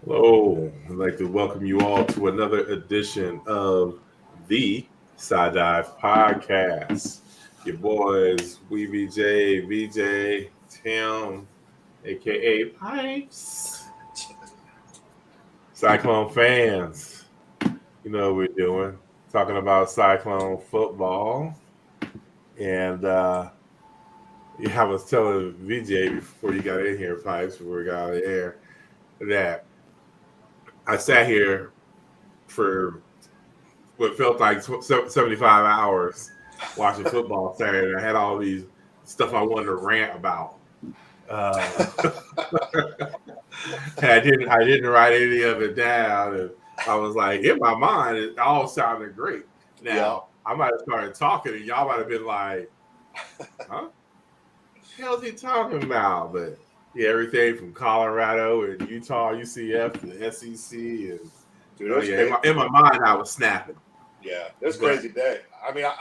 Hello, I'd like to welcome you all to another edition of the Side Dive Podcast. Your boys, VJ, Tim, aka Pipes, Cyclone fans. You know what we're doing. Talking about Cyclone football. And yeah, I was telling VJ before you got in here, Pipes, before we got out of the air, that I sat here for what felt like 75 hours watching football Saturday. I had all these stuff I wanted to rant about. Uh, I didn't write any of it down, and I was like, in my mind, it all sounded great. Now I might have started talking, and y'all might have been like, "Huh? The hell's he talking about?" But yeah, everything from Colorado and Utah, UCF, to the SEC, and Dude, in my mind, I was snapping. Yeah, it was a crazy day. I mean, I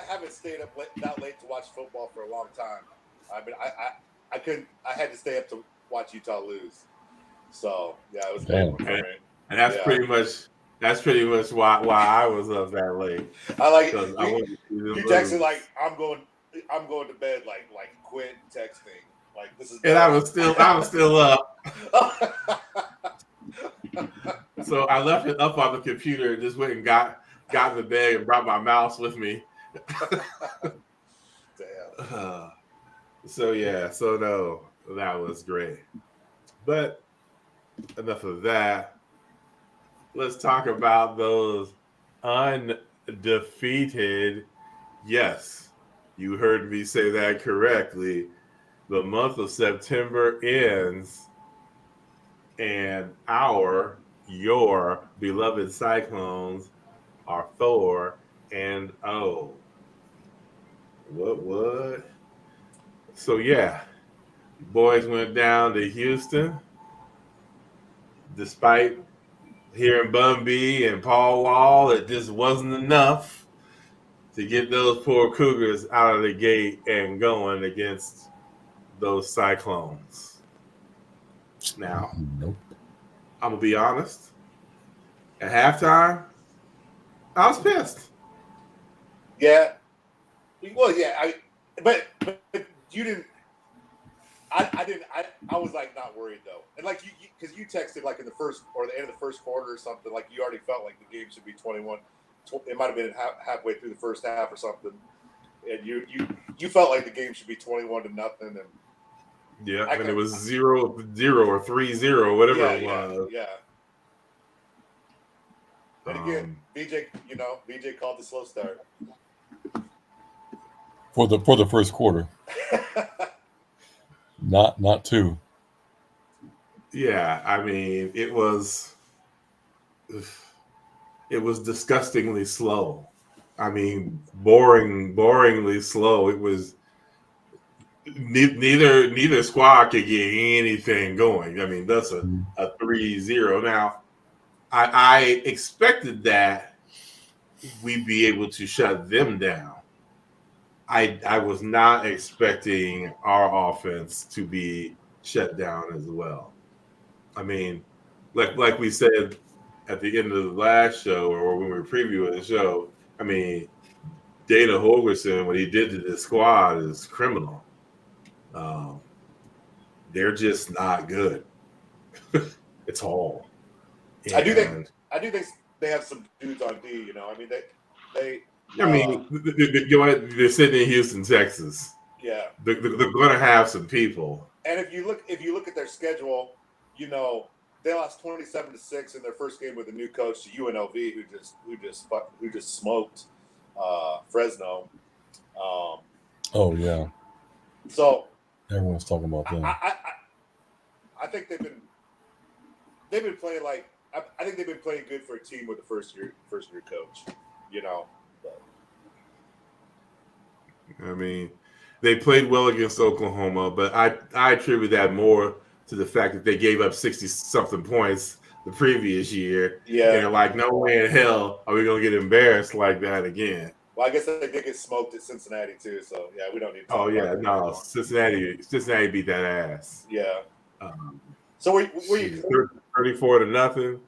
haven't stayed up that late to watch football for a long time. I mean, I couldn't. I had to stay up to watch Utah lose. So yeah, it was and that's pretty much why I was up that late. I like you texted like I'm going to bed like quit texting like this is. And I was still up. So I left it up on the computer and just went and got in the bed and brought my mouse with me. Damn. So no, that was great. But enough of that. Let's talk about those undefeated. Your heard me say that correctly. The month of September ends, and your beloved Cyclones are 4-0. What? So yeah, boys went down to Houston, despite hearing Bun B and Paul Wall, it just wasn't enough to get those poor Cougars out of the gate and going against those Cyclones. Now, nope. I'm going to be honest. At halftime, I was pissed. Yeah. Well, yeah. But you didn't. I didn't. I was like not worried though, and like you because you texted like in the first or the end of the first quarter or something. Like you already felt like the game should be 21. It might have been halfway through the first half or something, and you felt like the game should be 21-0. And yeah, and it was 0-0 or 3-0, whatever it was. Yeah. And again, VJ called the slow start for the first quarter. Not two. Yeah, I mean, it was disgustingly slow. I mean, boringly slow. It was neither squad could get anything going. I mean, that's a 3-0. Now, I expected that we'd be able to shut them down. I was not expecting our offense to be shut down as well. I mean, like we said at the end of the last show or when we were previewing the show, I mean, Dana Holgerson, what he did to this squad is criminal. They're just not good. It's all. And I do think they have some dudes on D. I mean they. I mean, they're sitting in Houston, Texas. Yeah, they're going to have some people. And if you look at their schedule, they lost 27-6 in their first game with a new coach to UNLV, who just smoked Fresno. Oh yeah. So everyone's talking about that. I think they've been playing like I think they've been playing good for a team with a first year coach. I mean, they played well against Oklahoma, but I attribute that more to the fact that they gave up 60-something points the previous year. Yeah. And they're like, no way in hell are we going to get embarrassed like that again. Well, I guess they did get smoked at Cincinnati, too, so, yeah, we don't need to talk about that. No, Cincinnati beat that ass. Yeah. So were you 34-0?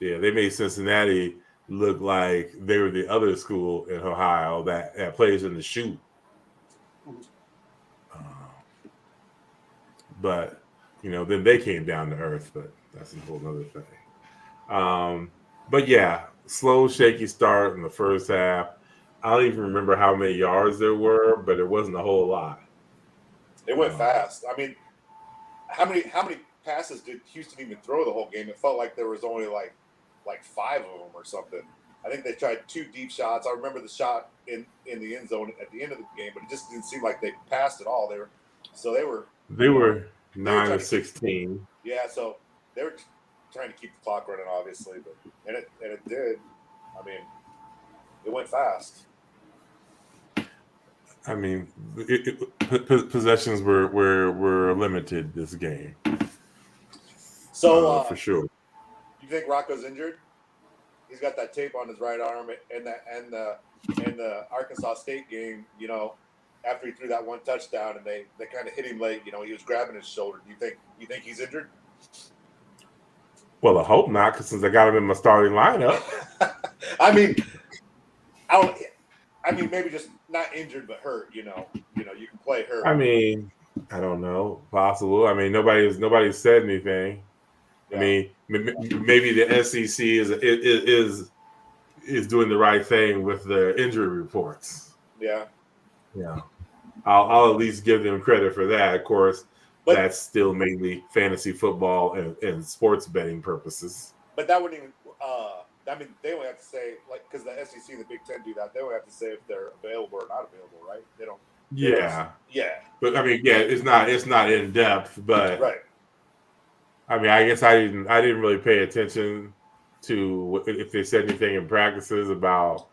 Yeah, they made Cincinnati look like they were the other school in Ohio that plays in the shoot. But then they came down to earth. But that's a whole other thing. But yeah, slow, shaky start in the first half. I don't even remember how many yards there were, but it wasn't a whole lot. It went fast. I mean, how many passes did Houston even throw the whole game? It felt like there was only like 5 of them or something. I think they tried 2 deep shots. I remember the shot in the end zone at the end of the game, but it just didn't seem like they passed at all. They were 9 of 16. Yeah, so they were trying to keep the clock running, obviously, but and it did. I mean, it went fast. I mean, possessions were limited this game. So for sure. You think Rocco's injured? He's got that tape on his right arm, and the Arkansas State game. After he threw that one touchdown, and they kind of hit him late. He was grabbing his shoulder. Do you think he's injured? Well, I hope not, because since I got him in my starting lineup. I mean, maybe just not injured, but hurt. You can play hurt. I mean, I don't know. Possible. I mean, nobody's said anything. Yeah. I mean, maybe the SEC is doing the right thing with the injury reports. Yeah. Yeah. I'll at least give them credit for that. Of course, that's still mainly fantasy football and sports betting purposes. But that wouldn't even. They only have to say, because the SEC and the Big Ten do that. They only have to say if they're available or not available, right? They don't. Yeah. Yeah. But I mean, yeah, it's not in depth, but right. I mean, I guess I didn't really pay attention to if they said anything in practices about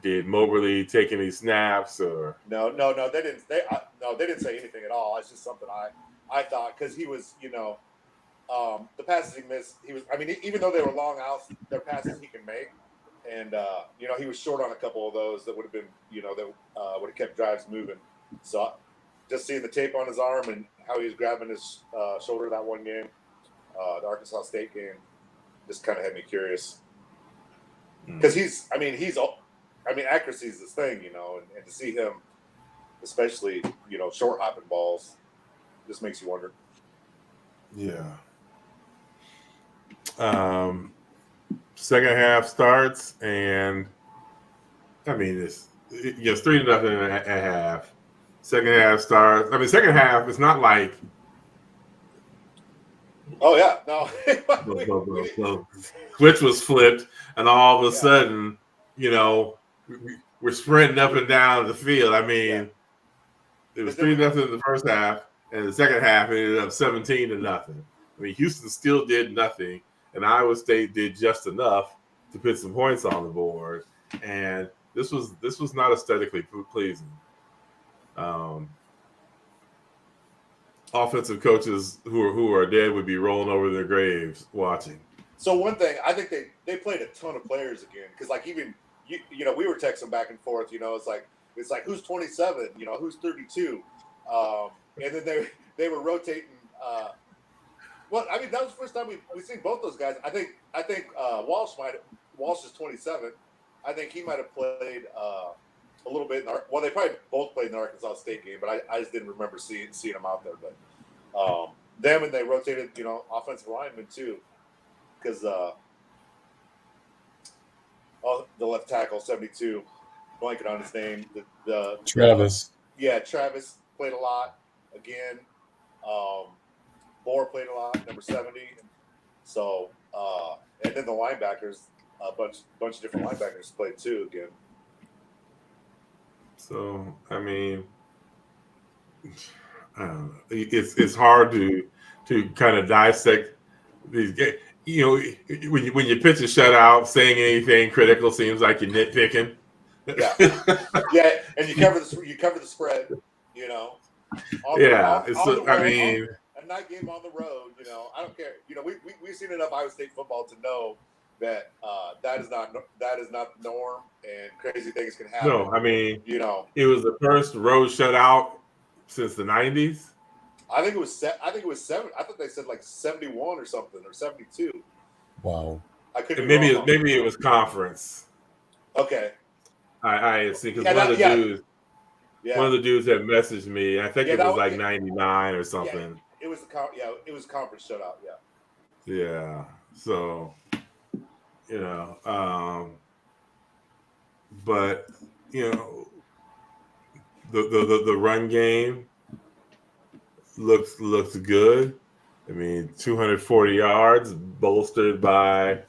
did Moberly take any snaps or no they didn't they didn't say anything at all. It's just something I thought because he was the passes he missed, even though they were long outs, they're passes he can make, and he was short on a couple of those that would have been that would have kept drives moving. So just seeing the tape on his arm and how he was grabbing his shoulder that one game, the Arkansas State game, just kind of had me curious because accuracy is this thing, and to see him, especially short hopping balls, just makes you wonder. Yeah. Second half starts, and I mean it's 3-0 at half. Second half starts. I mean, second half. It's not like. Oh yeah, no. Switch was flipped, and all of a sudden, we're sprinting up and down the field. I mean, it was 3-0 in the first half, and the second half it ended up 17-0. I mean, Houston still did nothing, and Iowa State did just enough to put some points on the board. And this was not aesthetically pleasing. Offensive coaches who are dead would be rolling over their graves watching. So one thing, I think they played a ton of players again because even we were texting back and forth. It's like who's 27, who's 32, and then they were rotating. That was the first time we've seen both those guys. I think Walsh is 27. I think he might have played a little bit. They probably both played in the Arkansas State game, but I just didn't remember seeing them out there. But them and they rotated, offensive linemen too, because the left tackle 72, blanket on his name. The Travis. Travis played a lot again. Bohr played a lot, number 70. So and then the linebackers, a bunch of different linebackers played too again. So I mean, I don't know. It's hard to kind of dissect these games. When you pitch a shutout, saying anything critical seems like you're nitpicking. Yeah, and you cover the spread. A night game on the road. I don't care. We've seen enough Iowa State football to know that that is not the norm, and crazy things can happen. No, I mean, it was the first road shutout since the 90s. I think it was 7. I thought they said like 71 or something or 72. Wow. I couldn't. Maybe it was conference. Okay. I see because one of the dudes had messaged me. I think it was like 99 or something. Yeah, it was it was conference shutout. Yeah. Yeah. So, but the run game looks good. I mean, 240 yards, bolstered by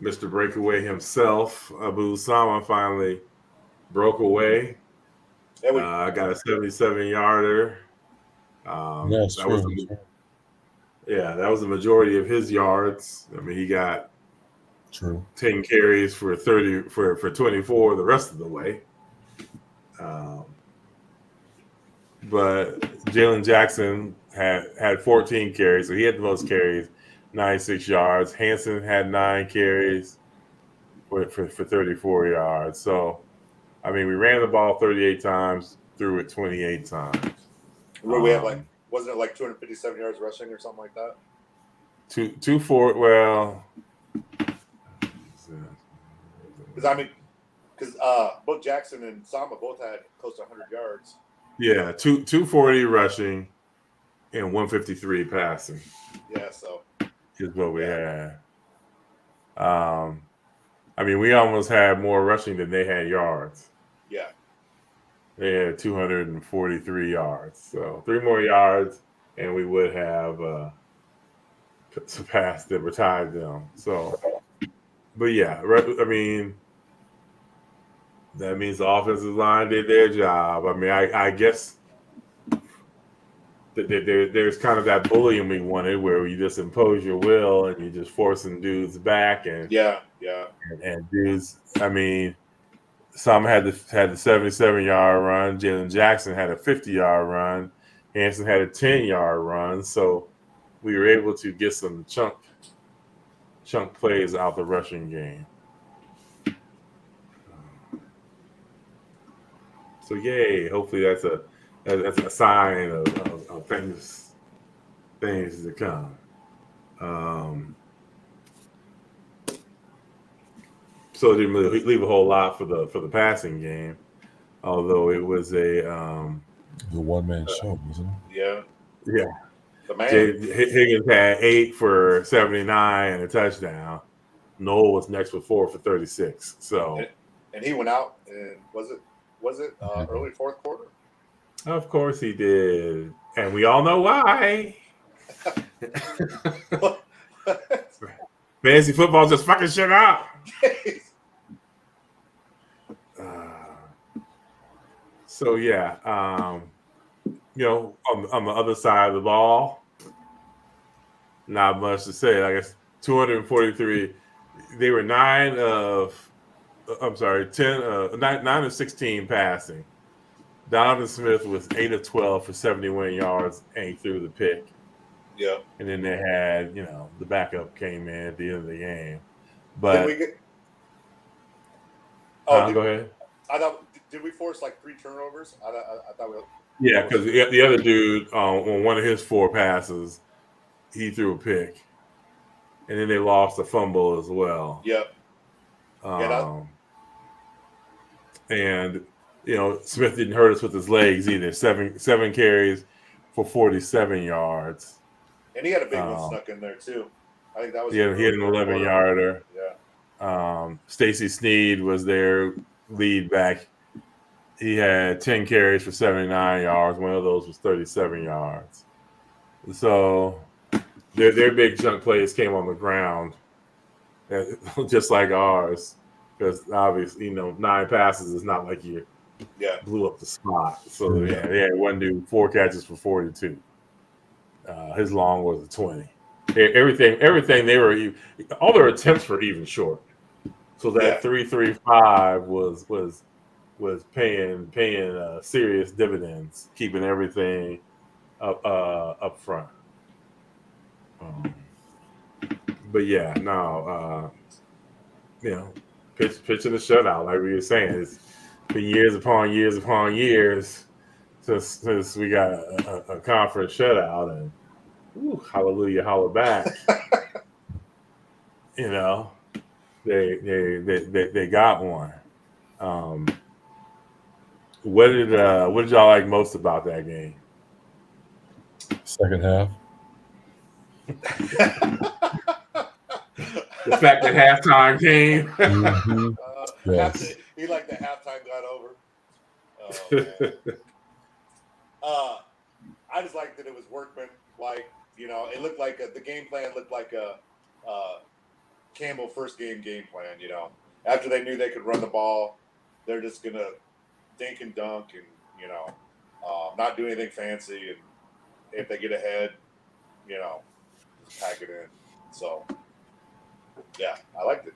Mr. Breakaway himself. Abu Sama finally broke away. I got a 77-yarder. That's true. That was the majority of his yards. I mean, he got 10 carries for 24 the rest of the way. But Jalen Jackson had 14 carries, so he had the most carries, 96 yards. Hansen had 9 carries for 34 yards. So, I mean, we ran the ball 38 times, threw it 28 times. We have wasn't it like 257 yards rushing or something like that? 240. Well, because both Jackson and Sama both had close to 100 yards. Yeah, 240 rushing and 153 passing. Yeah, so is what we had. I mean, we almost had more rushing than they had yards. Yeah. They had 243 yards. So 3 more yards, and we would have surpassed them, retired them. So, but yeah, I mean, that means the offensive line did their job. I mean, I guess there's kind of that bullying we wanted where you just impose your will and you just forcing dudes back and and dudes. I mean, some had the 77-yard run. Jalen Jackson had a 50-yard run. Hansen had a 10-yard run. So we were able to get some chunk plays out the rushing game. So yay! Hopefully that's a sign of things to come. So it didn't really leave a whole lot for the passing game, although it was a one-man show, wasn't it? Yeah. The man. Higgins had 8 for 79 and a touchdown. Noel was next with 4 for 36. So and he went out and was it early fourth quarter? Of course he did, and we all know why. Fantasy football just fucking shit up. So yeah, on the other side of the ball, not much to say. I guess 243. They were 9 of 16 passing. Donovan Smith was 8 of 12 for 71 yards, and he threw the pick. Yeah. And then they had, the backup came in at the end of the game. But go ahead. Did we force like 3 turnovers? I thought we. Yeah, because the other dude on one of his 4 passes, he threw a pick, and then they lost a fumble as well. Yep. And Smith didn't hurt us with his legs either. Seven carries for 47 yards. And he had a big one snuck in there too. I think that was. He had an 11-yarder. Yeah. Stacy Sneed was their lead back. He had 10 carries for 79 yards. One of those was 37 yards. So their big chunk plays came on the ground, just like ours. Because obviously, 9 passes is not like you blew up the spot. So they had one dude 4 catches for 42. His long was a 20. Everything they were, all their attempts were even short. So that 3.35 was paying serious dividends, keeping everything up front. But yeah, no, pitching the shutout, like we were saying, it's been years upon years upon years since we got a conference shutout and hallelujah, holla back. You know, they got one. What did y'all like most about that game? Second half. The fact that halftime came. Mm-hmm. Yes. He like the halftime got over. Oh man. I just liked that it was workman. Like, you know, it looked like the game plan looked like a Campbell first game plan. You know, after they knew they could run the ball, they're just gonna dink and dunk and, you know, not do anything fancy. And if they get ahead, you know, just pack it in. So, yeah, I liked it.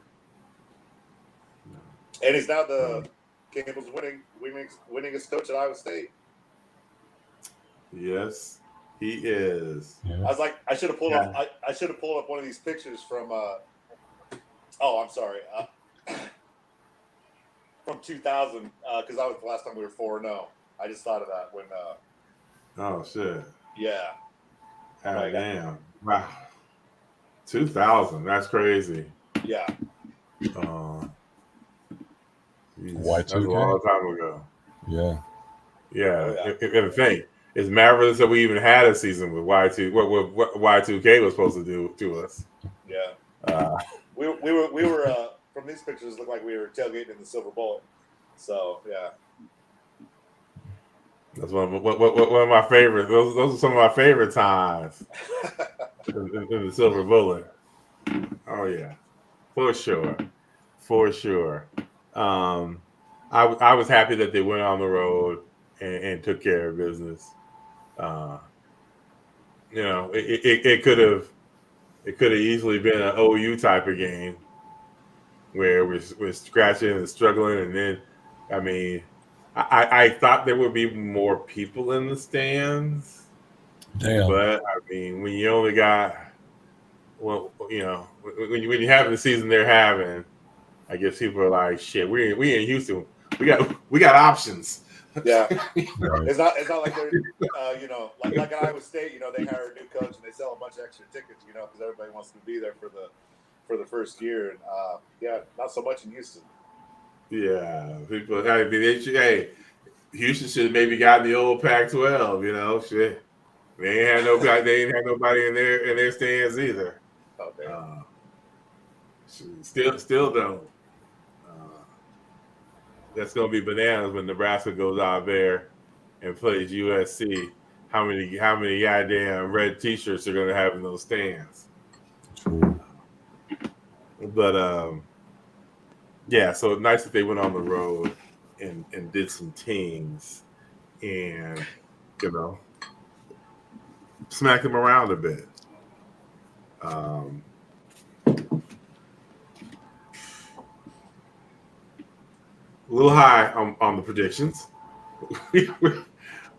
And he's now Campbell's winningest coach at Iowa State. Yes, he is. Yeah. I was like, I should have pulled up. I should have pulled up one of these pictures from. I'm sorry. From 2000, because that was the last time we were 4-0. I just thought of that when. Oh shit. Yeah. God damn! Wow. 2000. That's crazy. Yeah. Y2K. That's a long time ago. Yeah. Yeah. Oh, yeah. And the thing, it's marvelous that we even had a season with Y2. What Y2K was supposed to do to us. Yeah. We were from these pictures, looked like we were tailgating in the Silver Bullet. So yeah. That's one of my favorites. Those are some of my favorite times in the Silver Bullet. Oh yeah, for sure. I was happy that they went on the road and took care of business. You know, it could have easily been an OU type of game where we're scratching and struggling, and then, I mean, I thought there would be more people in the stands. Damn. But I mean, when you only got, well, you know, when you have the season they're having, I guess people are like, shit, we in Houston, we got options. Yeah. It's not like they're you know, like at Iowa State, you know, they hire a new coach and they sell a bunch of extra tickets, you know, because everybody wants to be there for the first year, and yeah, not so much in Houston. Yeah, people. I mean, Houston should have maybe gotten the old Pac-12. You know, shit. They ain't had nobody in their stands either. Okay. Still don't. That's gonna be bananas when Nebraska goes out there and plays USC. How many goddamn red T-shirts are gonna have in those stands? True. But yeah, so nice that they went on the road and did some things and, you know, smack them around a bit. A little high on the predictions. we were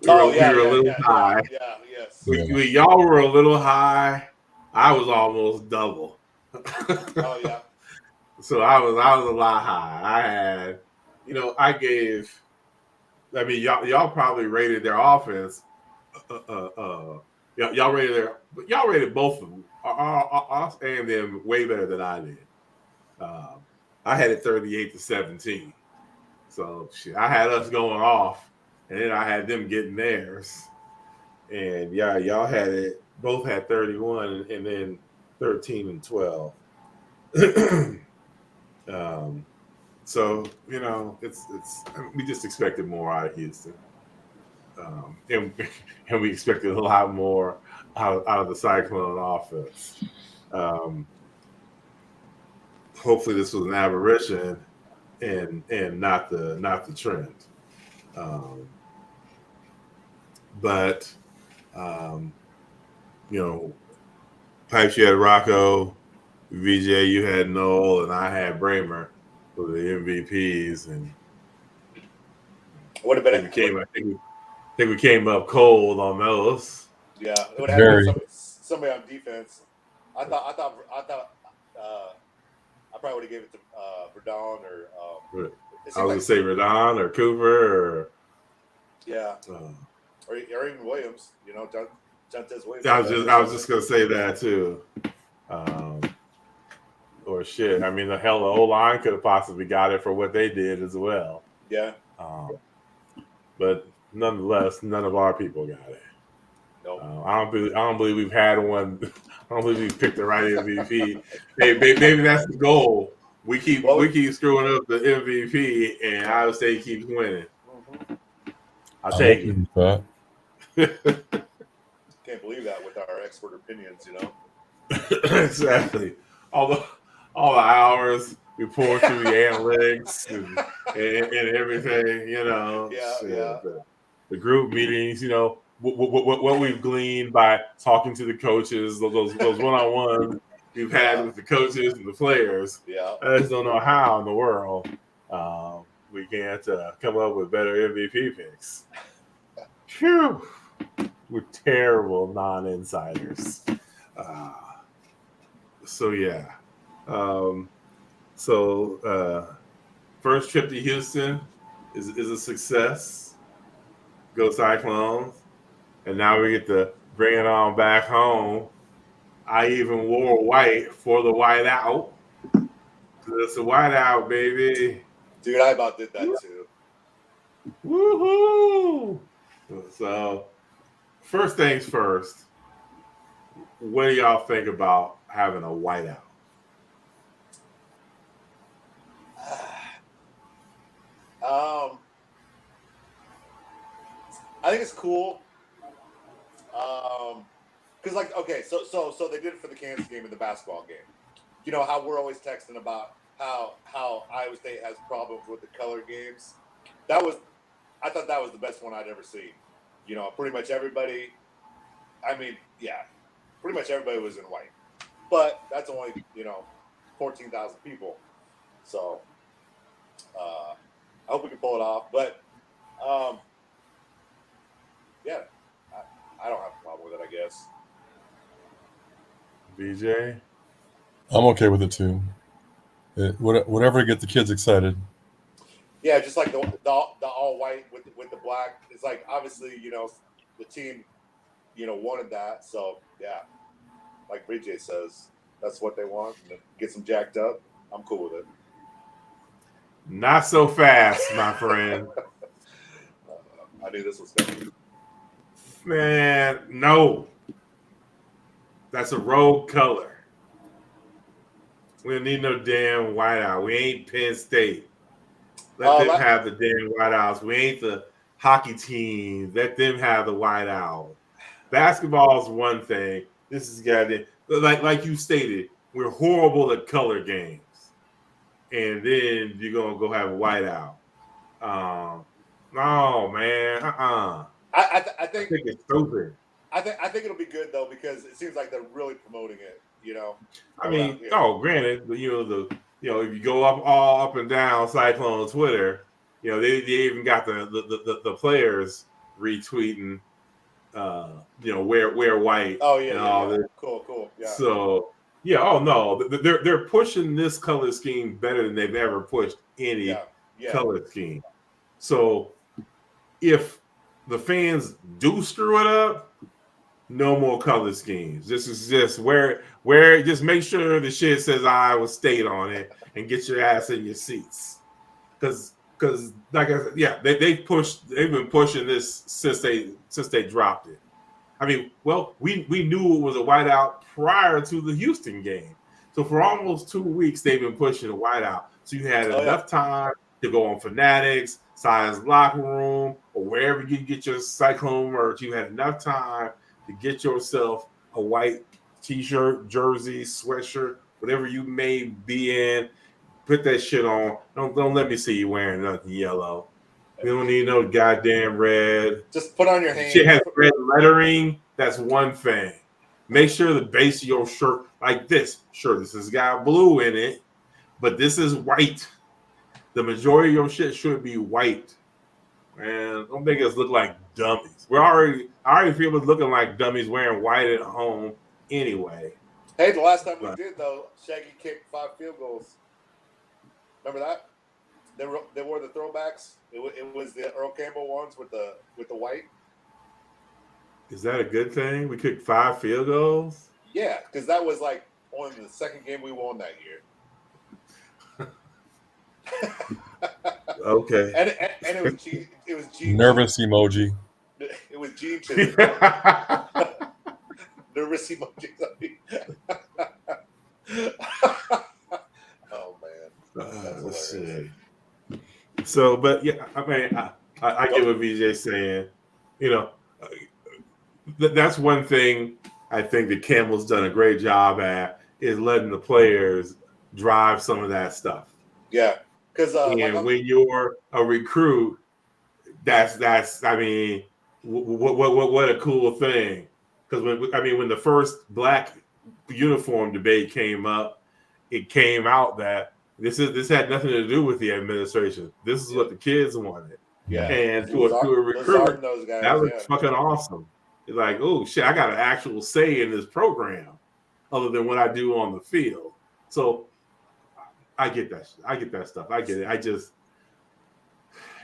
a little high. Yeah, yes. Y'all were a little high. I was almost double. Oh yeah. So I was a lot high. I had, you know, y'all probably rated their offense. Y'all rated both of them, us and them, way better than I did. I had it 38-17. So shit, I had us going off, and then I had them getting theirs. And yeah, y'all had it. Both had 31, and then 13-12. So you know, it's we just expected more out of Houston, and we expected a lot more out of the Cyclone offense. Hopefully, this was an aberration and not the trend. But you know, Pipes, you had Rocco, VJ, you had Noel, and I had Bramer for the MVPs, and would have been. I think we came up cold on those. Yeah, it would have been somebody on defense. I thought I probably would have gave it to Verdon or. I was gonna say Verdon or Cooper or. Yeah. or even Williams. Jontez Williams. I was just gonna say that too. Or shit. I mean, the hell, the O-line could have possibly got it for what they did as well. Yeah. But nonetheless, none of our people got it. Nope. I don't believe we've had one. I don't believe we've picked the right MVP. Maybe that's the goal. We keep screwing up the MVP, and Iowa State keeps winning. Mm-hmm. I'll take it. Can't believe that with our expert opinions, Exactly. All the hours we pour through the analytics and everything, Yeah. The group meetings, what we've gleaned by talking to the coaches, those one-on-ones we've had with the coaches and the players. Yeah. I just don't know how in the world we can't come up with better MVP picks. Phew. We're terrible non-insiders. First trip to Houston is a success. Go Cyclones. And now we get to bring it on back home. I even wore white for the white out. It's a white out, baby. Dude, I about did that too. Woohoo! So, first things first, what do y'all think about having a whiteout? I think it's cool. Because so they did it for the Kansas game and the basketball game. You know how we're always texting about how Iowa State has problems with the color games. I thought that was the best one I'd ever seen. Pretty much everybody. Pretty much everybody was in white, but that's only 14,000 people. So I hope we can pull it off. But yeah, I don't have a problem with it, I guess. BJ? I'm okay with it too. Whatever to get the kids excited. Yeah, just like the all white with the black. It's like obviously the team wanted that, so yeah. Like BJ says, that's what they want. And gets them jacked up. I'm cool with it. Not so fast, my friend. I knew this was coming. Man, no. That's a rogue color. We don't need no damn whiteout. We ain't Penn State. Let them have the damn whiteouts. We ain't the hockey team. Let them have the whiteout. Basketball is one thing. This is goddamn like you stated. We're horrible at color games, and then you're gonna go have a whiteout. No, man. I think it's stupid. I think it'll be good though because it seems like they're really promoting it. I mean, granted, but if you go all up and down Cyclone Twitter, they even got the players retweeting, wear white. Oh yeah. Cool. Yeah. So yeah, oh no, they're pushing this color scheme better than they've ever pushed any color scheme. So if the fans do screw it up, no more color schemes. This is just where just make sure the shit says Iowa State on it and get your ass in your seats. Because like I said, they've been pushing this since they dropped it. I mean, well, we knew it was a whiteout prior to the Houston game. So for almost 2 weeks, they've been pushing a whiteout. So you had enough time to go on Fanatics, Science Locker Room, or wherever you get your Cyclone merch. You had enough time to get yourself a white t-shirt, jersey, sweatshirt, whatever you may be in. Put that shit on. Don't let me see you wearing nothing yellow. We don't need no goddamn red. Just put on your hands. Shit has red lettering. That's one thing. Make sure the base of your shirt, like this. Sure, this has got blue in it, but this is white. The majority of your shit should be white. Man, don't make us look like dummies. I already feel us looking like dummies wearing white at home anyway. Hey, the last time we did though, Shaggy kicked 5 field goals. Remember that? They wore the throwbacks. It was the Earl Campbell ones with the white. Is that a good thing? We kicked 5 field goals? Yeah, because that was like on the second game we won that year. Okay. and it was Gene. It was Gene. Nervous emoji. It was Gene Chisholm. Nervous emoji. Oh man, that's hilarious. So, but yeah, I mean, I get what VJ's saying. You know, that's one thing I think that Campbell's done a great job at is letting the players drive some of that stuff. Yeah, because when you're a recruit, that's I mean, what a cool thing. Because when the first black uniform debate came up, it came out that this had nothing to do with the administration. This is what the kids wanted. Yeah, and to a recruit, those guys, that was fucking awesome. It's like, oh shit, I got an actual say in this program, other than what I do on the field. So I get that. I get that stuff. I get it. I just,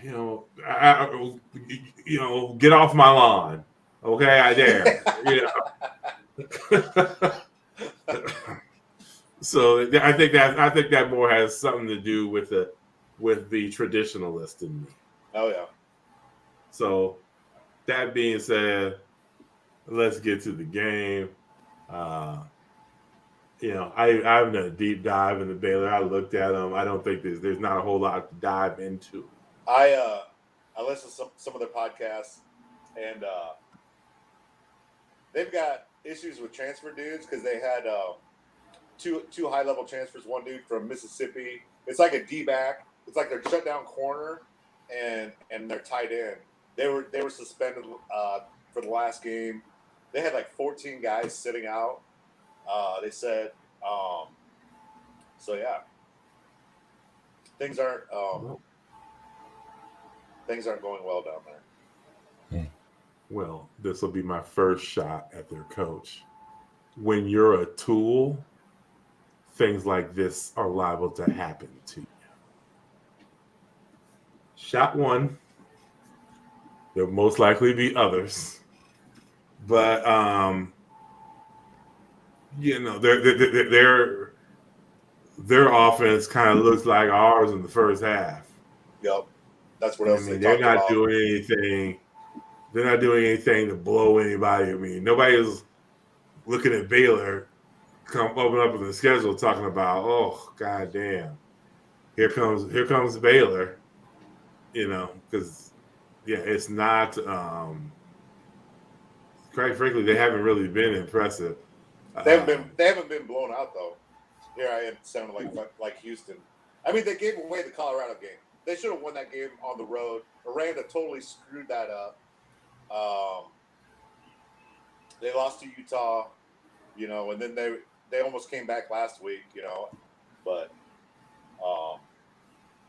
get off my lawn, okay? I dare. So I think that more has something to do with the traditionalist in me. Oh yeah. So that being said, let's get to the game. I've done a deep dive into Baylor. I looked at them. I don't think there's not a whole lot to dive into. I listened to some of their podcasts, and they've got issues with transfer dudes because they had two high level transfers. One dude from Mississippi. It's like a D-back. It's like their shutdown corner and their tight end. They were suspended for the last game. They had like 14 guys sitting out. They said, so yeah, things aren't going well down there. Well, this will be my first shot at their coach. When you're a tool, things like this are liable to happen to you. Shot one. There'll most likely be others, but their offense kind of looks like ours in the first half. Yep, that's what else they're not doing anything. They're not doing anything to blow anybody. I mean, nobody's looking at Baylor open up in the schedule talking about, oh goddamn, here comes Baylor. Because it's not. Quite frankly, they haven't really been impressive. They haven't been blown out though. Here I am sounding like Houston. I mean, they gave away the Colorado game. They should have won that game on the road. Aranda totally screwed that up. They lost to Utah, and then they almost came back last week, but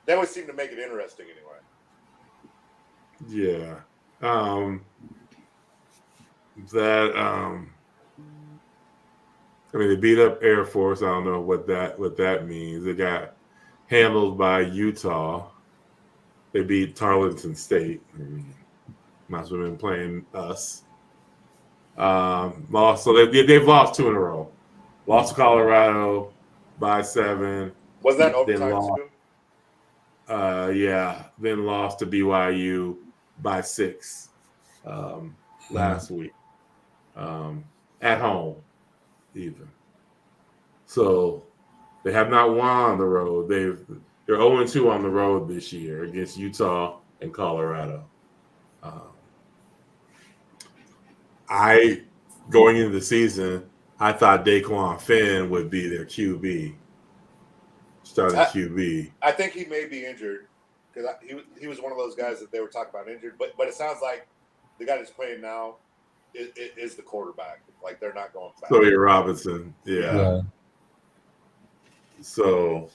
they always seem to make it interesting anyway. Yeah. They beat up Air Force. I don't know what that means. They got handled by Utah. They beat Tarleton State. Might as well have been playing us. So they've lost 2 in a row. Lost to Colorado by 7. Was that overtime too? Yeah. Then lost to BYU by 6 last week. At home, even. So they have not won on the road. They're 0-2 on the road this year against Utah and Colorado. Going into the season, I thought Daquan Finn would be their QB, starting QB. I think he may be injured because he was one of those guys that they were talking about injured. But it sounds like the guy that's playing now is the quarterback. Like they're not going back. Sawyer Robinson, yeah. So,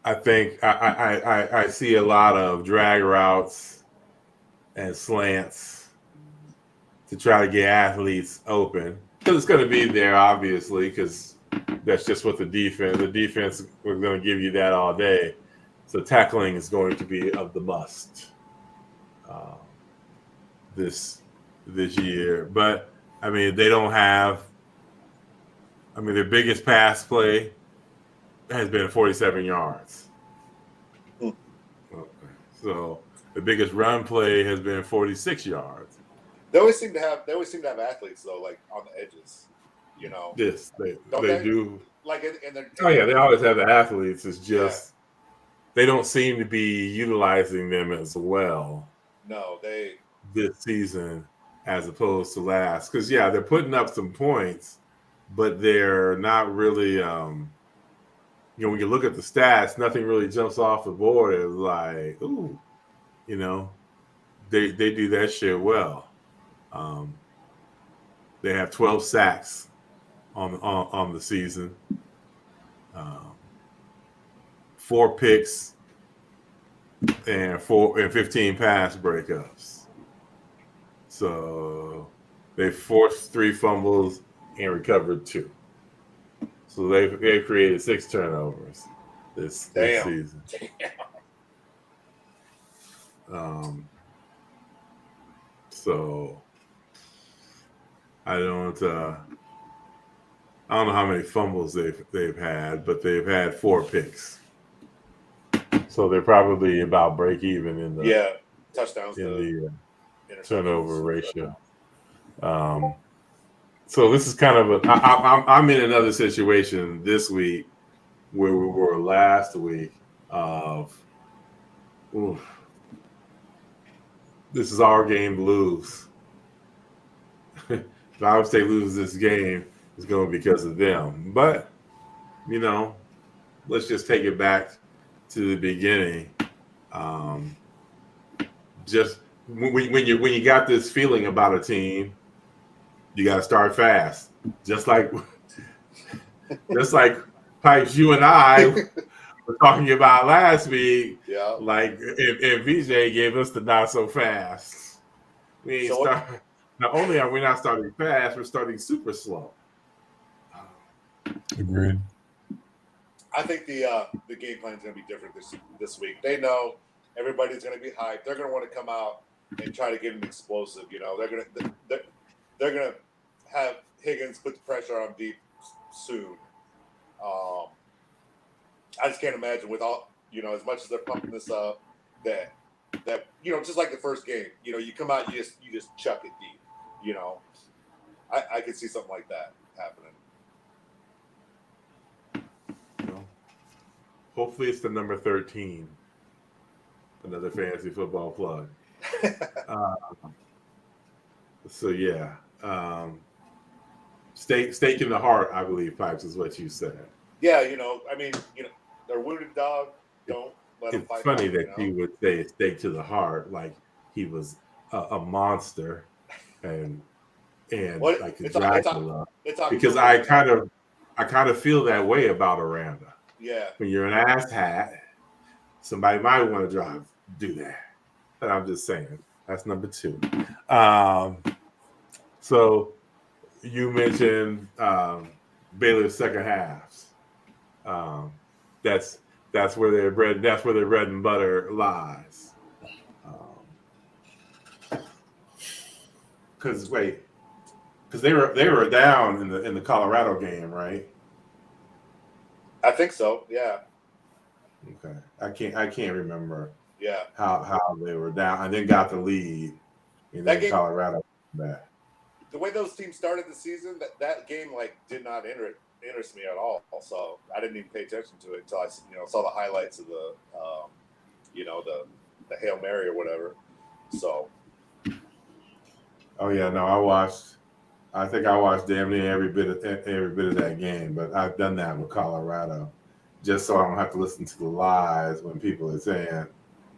I think I see a lot of drag routes and slants to try to get athletes open because it's going to be there, obviously, because that's just what the defense was going to give you that all day. So tackling is going to be of the must. uh, this year. But I mean, they don't have. I mean, their biggest pass play has been 47 yards. Hmm. Okay. So the biggest run play has been 46 yards. They always seem to have athletes though, like on the edges. You know, Yes, don't they do. Like in their. Oh yeah, they always have the athletes. It's just Yeah. they don't seem to be utilizing them as well No, they. this season as opposed to last. Because yeah, they're putting up some points, but they're not really. You know, when you look at the stats, nothing really jumps off the board as like, ooh, you know, they do that shit well. They have 12 sacks on the season, 4 picks, and 15 pass breakups. So they forced 3 fumbles and recovered 2. So they've created 6 turnovers this season. So I don't know how many fumbles they've had, but they've had 4 picks. So they're probably about break even in the touchdowns in the turnover ratio. So this is kind of I'm in another situation this week where we were last week of this is our game to lose. If Iowa State loses this game, it's going to be because of them. But you know, let's just take it back to the beginning. Just when you got this feeling about a team, you got to start fast. Just like Pipes, you and I were talking about last week. Yeah. Like if VJ gave us the not so fast. We ain't start. Not only are we not starting fast, we're starting super slow. Agreed. I think the game plan is going to be different this week. They know everybody's going to be hyped. They're going to want to come out and try to get an explosive. You know, they're going to have Higgins put the pressure on deep soon. I just can't imagine with all, you know, as much as they're pumping this up, that you know, just like the first game, you know, you come out, you just chuck it deep. You know, I could see something like that happening. Hopefully it's the number 13. Another fantasy football plug. So yeah. Stake in the heart, I believe, Pipes, is what you said. Yeah, you know, I mean, you know, they're wounded dog. Don't let them fight. It's funny out, that you would say stake to the heart, like he was a monster and like a Dracula. Because I kind of feel that way about Aranda. Yeah. When you're an asshat, somebody might want to do that. But I'm just saying, that's number 2. So you mentioned Baylor's second halves. That's where their bread and butter lies. Because they were down in the Colorado game, right? I think so. Yeah. Okay. I can't remember. Yeah. How they were down and then got the lead in that game, Colorado. Back. The way those teams started the season, that game like did not interest me at all. So I didn't even pay attention to it until I saw the highlights of the the Hail Mary or whatever. So. Oh yeah, no, I think I watched damn near every bit of that game, but I've done that with Colorado, just so I don't have to listen to the lies when people are saying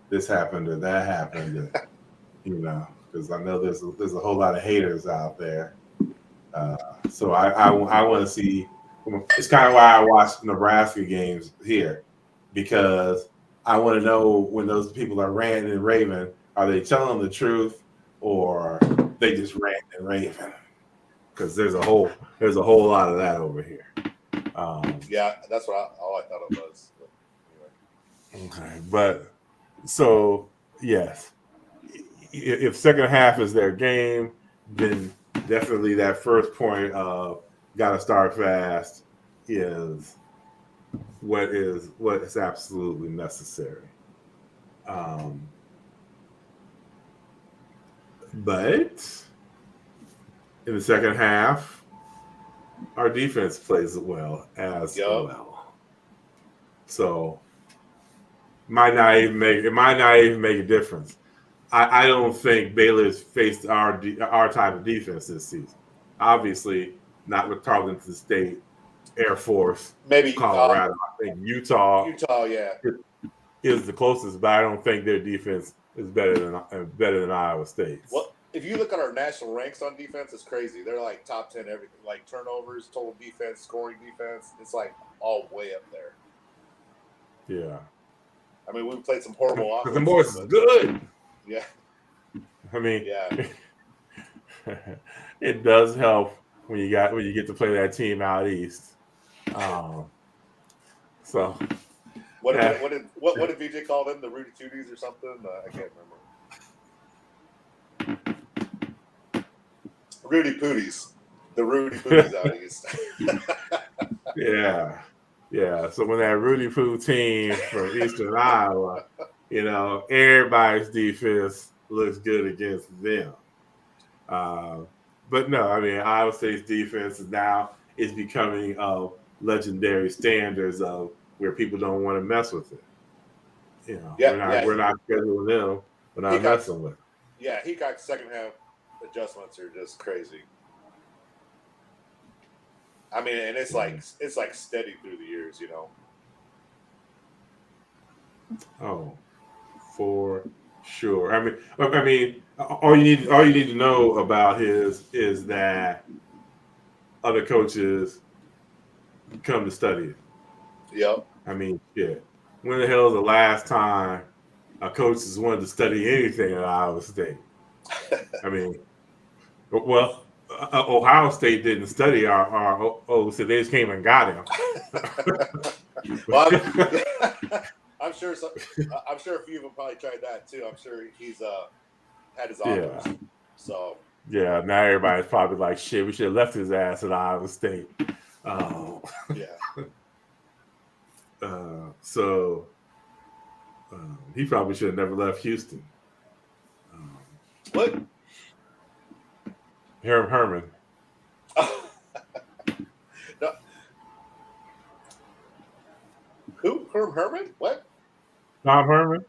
this happened or that happened, you know, because I know there's a whole lot of haters out there. So I want to see. It's kind of why I watch Nebraska games here, because I want to know when those people are ranting and raving, are they telling the truth or they just ranting and raving? Because there's a whole lot of that over here. Yeah, that's all I thought it was. But anyway. Okay, but so yes, if second half is their game, then definitely that first point of got to start fast is what is absolutely necessary. But in the second half, our defense plays well as well. So it might not even make a difference. I don't think Baylor's faced our type of defense this season. Obviously, not with Tarleton State, Air Force, maybe Colorado. I think Utah, yeah, is the closest, but I don't think their defense is better than Iowa State's. Well, if you look at our national ranks on defense, it's crazy. They're like top 10 everything, like turnovers, total defense, scoring defense. It's like all way up there. Yeah. I mean, we played some horrible offense. The boys is good. Yeah. I mean, yeah. It does help when you get to play that team out east. So what did VJ call them? The Rudy Tooties or something? I can't remember. Rudy Pooties. The Rudy Pooties out east. Yeah. So when that Rudy Poo team from Eastern Iowa, everybody's defense looks good against them. But no, I mean, Iowa State's defense is becoming legendary standards of where people don't want to mess with it. We're not scheduling them. We're not messing with it. Yeah, Heacock's second half adjustments are just crazy. I mean, and it's like steady through the years, Oh, for sure. I mean, all you need to know about is that other coaches come to study it. Yep. I mean, yeah. When the hell is the last time a coach has wanted to study anything at Iowa State? I mean, well, Ohio State didn't study so they just came and got him. Well, I'm sure a few of them probably tried that too. I'm sure he's had his offers. Yeah. So yeah, now everybody's probably like, shit, we should have left his ass at Iowa State. Yeah. So he probably should have never left Houston. What? Herman. No. Who? Herman? What? Tom Herman?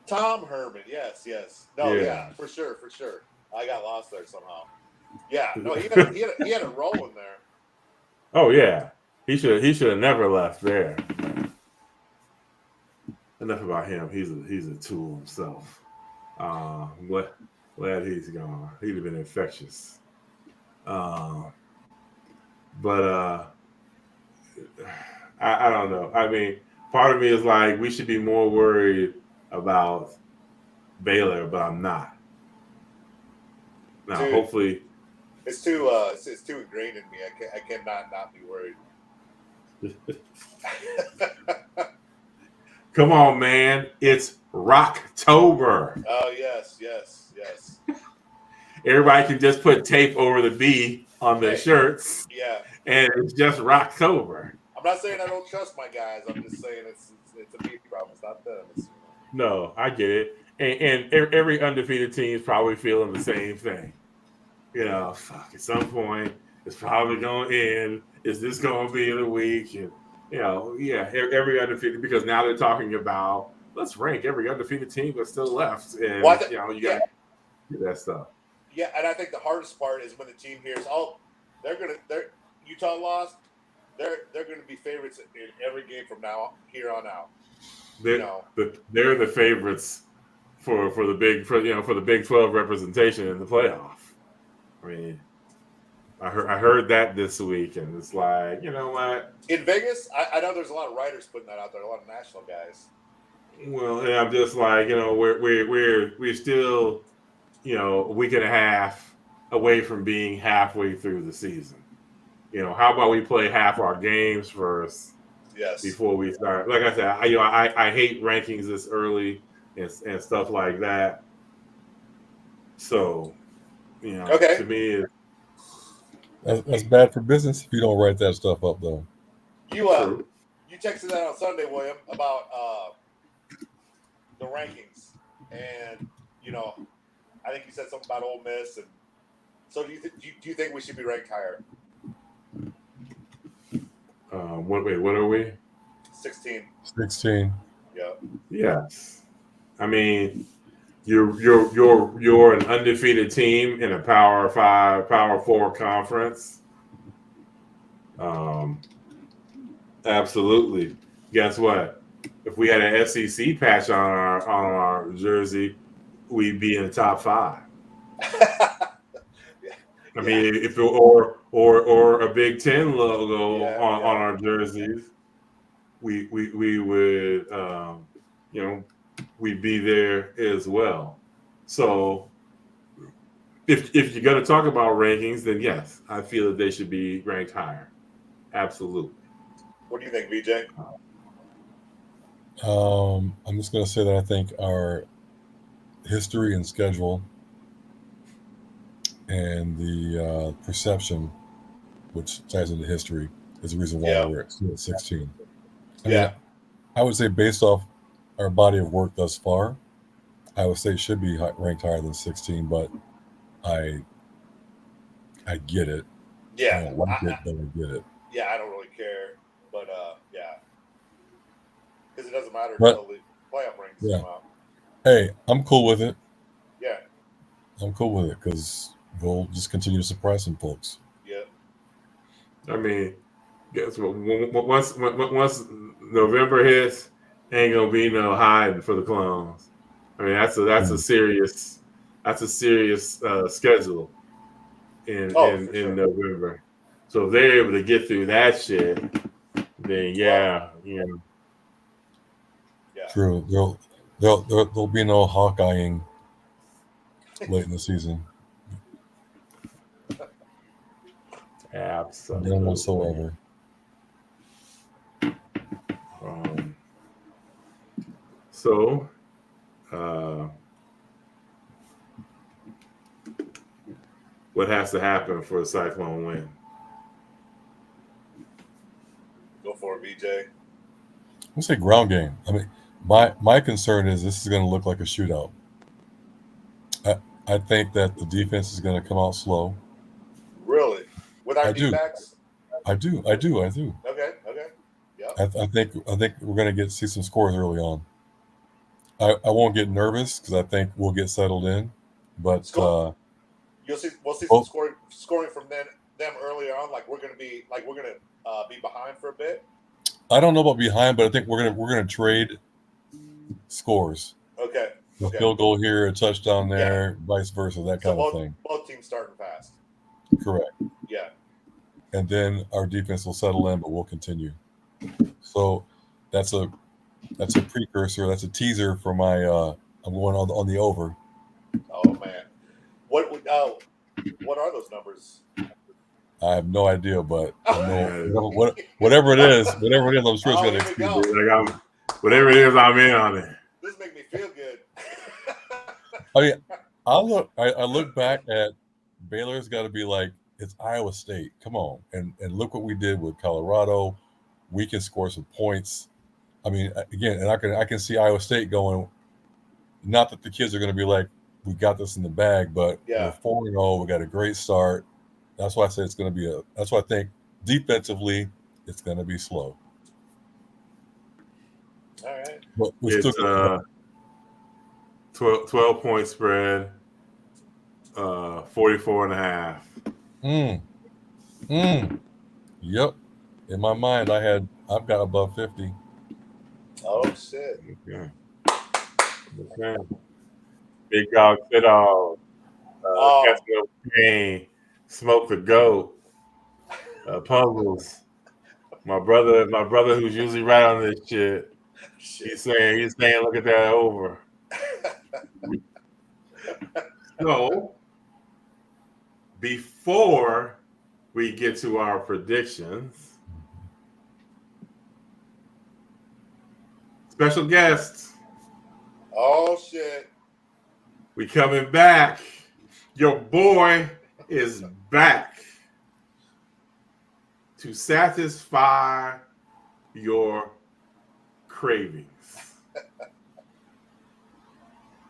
Tom Herman. Yes. No, yeah, for sure. I got lost there somehow. Yeah. No, he had a role in there. Oh yeah. He should have never left there. Enough about him. He's a tool himself. Glad he's gone. He'd have been infectious. But I don't know. I mean, part of me is like, we should be more worried about Baylor, but I'm not. Now, hopefully, it's too ingrained in me. I cannot not be worried. Come on, man! It's Rocktober. Oh yes. Everybody can just put tape over the B on their shirts. Yeah. And it's just Rocktober. I'm not saying I don't trust my guys. I'm just saying it's a me problem. It's not them. No, I get it. And every undefeated team is probably feeling the same thing. At some point, it's probably going to end. Is this going to be in a week? And, every undefeated, because now they're talking about, let's rank every undefeated team that's still left. And, you got to do that stuff. Yeah, and I think the hardest part is when the team hears, Utah lost, they're going to be favorites in every game from here on out. They're the favorites for the Big 12 representation in the playoff. I mean, I heard that this week, and it's like, you know what? In Vegas, I know there's a lot of writers putting that out there, a lot of national guys. Well, and I'm just like, we're still, a week and a half away from being halfway through the season. How about we play half our games first? Yes. Before we start, like I said, I hate rankings this early and stuff like that. So, Okay. to me, That's bad for business if you don't write that stuff up, though. You texted that on Sunday, William, about the rankings, and I think you said something about Ole Miss, and so do you think we should be ranked higher? what are we? 16. 16. Yeah. Yes. I mean, you're an undefeated team in a Power 5, Power 4 conference. Absolutely. Guess what? If we had an SEC patch on our jersey, we'd be in the top 5. I mean, if it, or a Big Ten logo on our jerseys, we would we'd be there as well. So if you're going to talk about rankings, then yes, I feel that they should be ranked higher. Absolutely. What do you think, VJ? I'm just going to say that I think our history and schedule and the perception, which ties into history, is the reason why we're still at 16. I mean, I would say based off our body of work thus far, I would say it should be ranked higher than 16, but I get it. Yeah. I don't like it, but I get it. Yeah, I don't really care, but because it doesn't matter But, until the playoff rankings come out. Hey, I'm cool with it. Yeah. I'm cool with it because we'll just continue to surprise some folks. Yeah. I mean, guess what? Once November hits, ain't gonna be no hiding for the clones. I mean, that's a serious schedule in November. So if they're able to get through that shit, then yeah. True. There'll be no Hawkeyeing late in the season. Absolutely. None whatsoever. So, what has to happen for a Cyclone win? Go for it, VJ. I'm say ground game. I mean, my concern is this is going to look like a shootout. I think that the defense is going to come out slow. Really? With our D-backs? I do. Okay. Yeah. I think we're going to see some scores early on. I won't get nervous because I think we'll get settled in, but we'll see some scoring from them earlier on. Like we're gonna be behind for a bit. I don't know about behind, but I think we're gonna trade scores. Okay. A field goal here, a touchdown there, vice versa, that kind of thing. Both teams starting fast. Correct. Yeah. And then our defense will settle in, but we'll continue. So that's a precursor. That's a teaser for my. I'm going on the over. Oh man, what are those numbers? I have no idea, but I know whatever it is, I'm sure it's going to exceed. Whatever it is, I'm in on it. This makes me feel good. I mean, I look back at Baylor's got to be like, it's Iowa State. Come on, and look what we did with Colorado. We can score some points. I mean, again, and I can see Iowa State going. Not that the kids are going to be like, we got this in the bag, but we're 4-0. We got a great start. That's why I say it's going to be that's why I think defensively it's going to be slow. All right. But it's 12-point spread, 44.5. Yep. In my mind, I've got above 50. Oh shit. Okay. Big dog, fit all. Pain, smoke the goat. Puzzles. My brother who's usually right on this shit. He's saying, look at that over. So before we get to our predictions, special guests. Oh shit. We coming back Your boy is back to satisfy your cravings.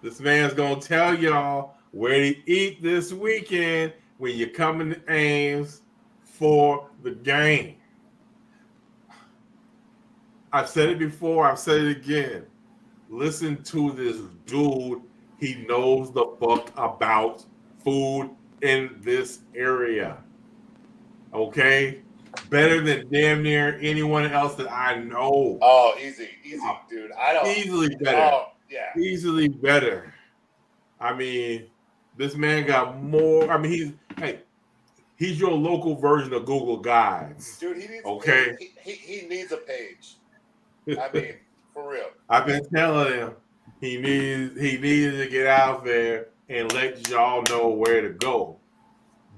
This man's gonna tell y'all where to eat this weekend when you're coming to Ames for the game. I've said it before, I've said it again. Listen to this dude. He knows the fuck about food in this area. Okay? Better than damn near anyone else that I know. Oh, easy, dude. I don't. Easily better. Oh, yeah. Easily better. I mean, this man got more. I mean, he's your local version of Google Guides. Dude, he needs okay. He needs a page. I mean, for real. I've been telling him he needs to get out there and let y'all know where to go.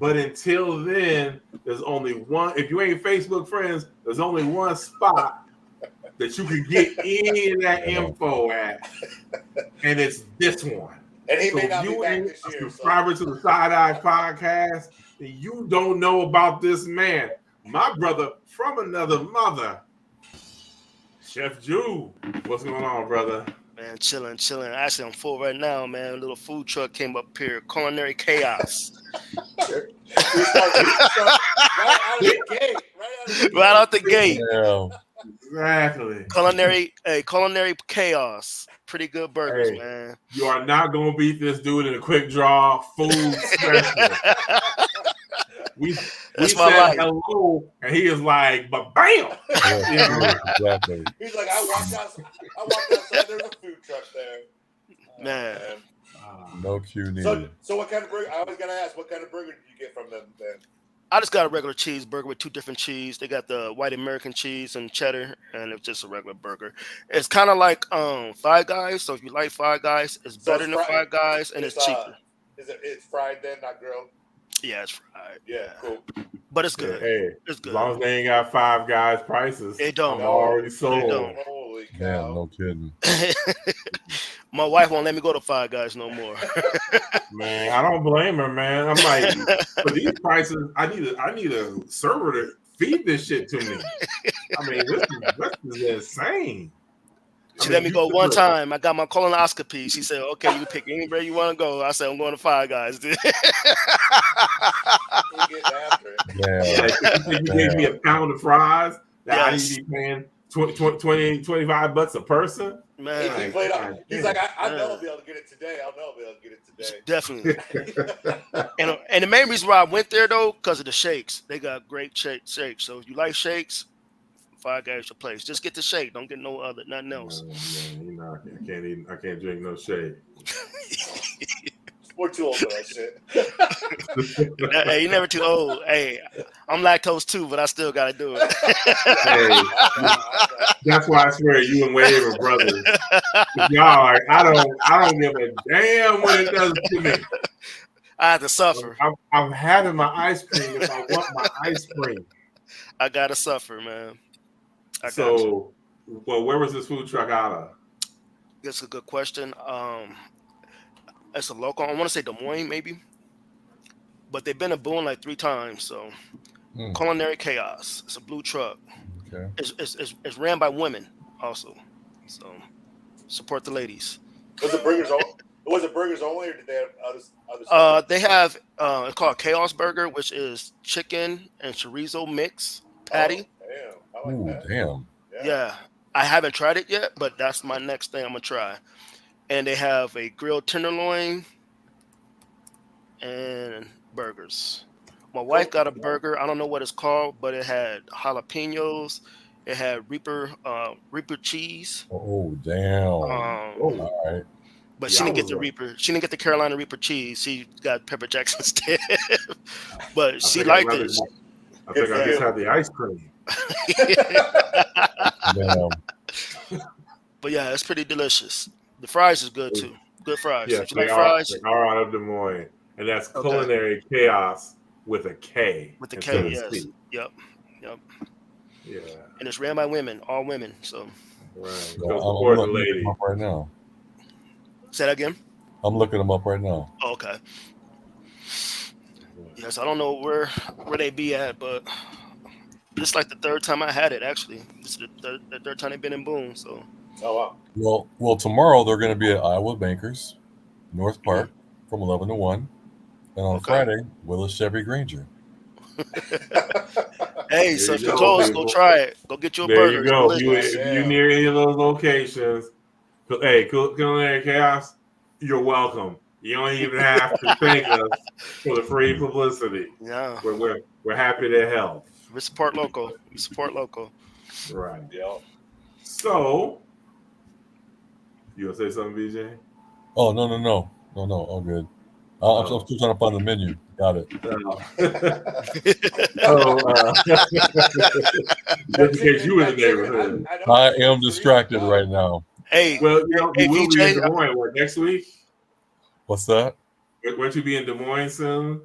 But until then, there's only one. If you ain't Facebook friends, there's only one spot that you can get any of that info at, and it's this one. And he so may not you be back ain't this a year. subscriber to the Side Eye Podcast, and you don't know about this man, my brother from another mother, Chef Jude. What's going on, brother? Man, chilling. Actually, I'm full right now, man. A little food truck came up here. Culinary chaos. Right out of the gate. Right out the gate. Yeah. Exactly. Culinary chaos. Pretty good burgers, man. You are not gonna beat this dude in a quick draw food special. We said hello, and he is like, but bam! Yeah, exactly. He's like, I walked outside. There's a food truck there. Man. No cue needed. So what kind of burger? I always gotta ask, what kind of burger did you get from them then? I just got a regular cheeseburger with 2 different cheese. They got the white American cheese and cheddar, and it's just a regular burger. It's kind of like Five Guys. So if you like Five Guys, it's better than Five Guys, and it's cheaper. It's fried then, not grilled? Yeah, it's fried. Yeah, cool. But it's good. Hey, it's good. As long as they ain't got Five Guys prices, it don't. I'm already sold. Holy cow. Yeah, no kidding. My wife won't let me go to Five Guys no more. Man, I don't blame her, man. I'm like, for these prices, I need a server to feed this shit to me. I mean, this is insane. She let me go one time. I got my colonoscopy. She said, okay, you can pick anywhere you want to go. I said, I'm going to Five Guys. We're getting after it. You gave me a pound of fries that I need to be paying $25 a person. Man, he's like, I know I'll be able to get it today. Definitely. and the main reason why I went there, though, because of the shakes. They got great shakes. So if you like shakes, Five Guys your place. Just get the shake. Don't get nothing else. Man, I can't drink no shake. We're too old for that shit. Hey, you're never too old. Hey, I'm lactose too, but I still gotta do it. Hey, that's why I swear you and Wade are brothers. Y'all, I don't give a damn what it does to me. I have to suffer. I'm having my ice cream if I want my ice cream. I gotta suffer, man. Well, where was this food truck out of? That's a good question. It's a local. I want to say Des Moines, maybe, but they've been to Boone like 3 times. So, Culinary Chaos. It's a blue truck. Okay. It's ran by women also. So, support the ladies. Was it burgers only, or did they have other stuff? They have it's called Chaos Burger, which is chicken and chorizo mix patty. Oh, damn. I like that. Damn. Yeah, I haven't tried it yet, but that's my next thing I'm gonna try. And they have a grilled tenderloin and burgers. My wife got a burger. I don't know what it's called, but it had jalapenos. It had Reaper cheese. Oh, damn. All right. But she didn't get the Reaper. She didn't get the Carolina Reaper cheese. She got pepper jacks instead. But she liked it. I think I just had the ice cream. Damn. But yeah, it's pretty delicious. The fries is good too. Good fries. Yes, if you like fries, they are out of Des Moines, and that's Culinary Chaos with a K. With the K, yes. Yep. Yeah. And it's ran by women, all women. So. Right. So Go support the lady. Up right now. Say that again. I'm looking them up right now. Oh, okay. Yes, I don't know where they be at, but this is like the third time I had it. Actually, this is the third time they've been in Boone. So, Oh wow. Well, tomorrow they're going to be at Iowa Bankers, North Mhm. Park, from 11 to 1. And on Okay. Friday, Willis Chevy Granger. Hey, There so you if you're go, close, go people. try it. Go get you a There burger. you It's go. delicious. If you Damn. near any of those locations, hey, Culinary Chaos, you're welcome. You don't even have to thank us for the free publicity. Yeah, We're happy to help. we support local. We support local. Right. Yeah. So, you gonna say something, BJ? Oh, no. All good. I'm Oh. still trying to find the menu. Got it. So, just in case you were in the Chicken, neighborhood. I know I it's am free. distracted Oh. right now. Hey, Well, hey, you will be in VJ. Des Moines next week. What's that? Won't you be in Des Moines soon?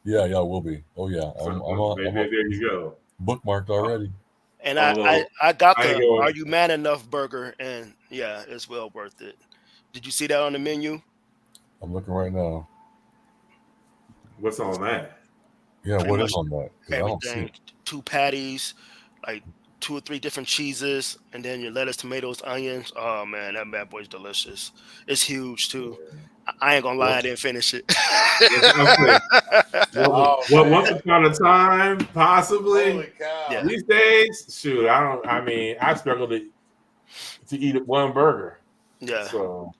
Yeah, we'll be. Oh, yeah. There you go. Bookmarked already. And Although I got I ain't the going. Are You Man Enough burger, and yeah, it's well worth it. Did you see that on the menu? I'm looking right now. What's on that? Yeah, Pretty what much is on that? Because I don't see everything. it. 2 patties, like 2 or 3 different cheeses, and then your lettuce, tomatoes, onions. Oh man, that bad boy's delicious. It's huge too. I ain't gonna lie, I didn't finish it. Oh, Once man. upon a time, possibly. Holy cow. Yeah. These days, shoot, I don't. I mean, I struggle to eat one burger. Yeah. So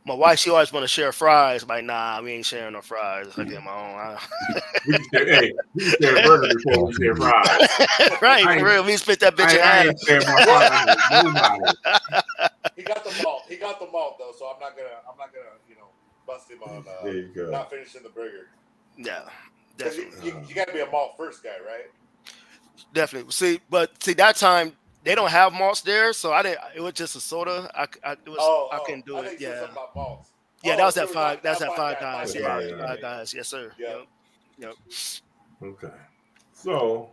My wife, she always want to share fries. Like, nah, we ain't sharing no fries. I get my own. we can share a burger before we share fries. Right, I for ain't- real. We split that bitch in I half. ain't sharing my fries with nobody. He got the malt though, so I'm not gonna bust him on There you go. not finishing the burger. Yeah, 'Cause definitely. you got to be a malt first guy, right? Definitely. See, that time they don't have malts there, so I didn't. It was just a soda. I couldn't do I it. think you said Yeah, something about malts. yeah. Oh, That was so at it's five. not- That's not at Five Five Guys, Guys. Five Yeah, Guys, yeah. Five Guys. Yes, sir. Yeah. Yep. Okay. So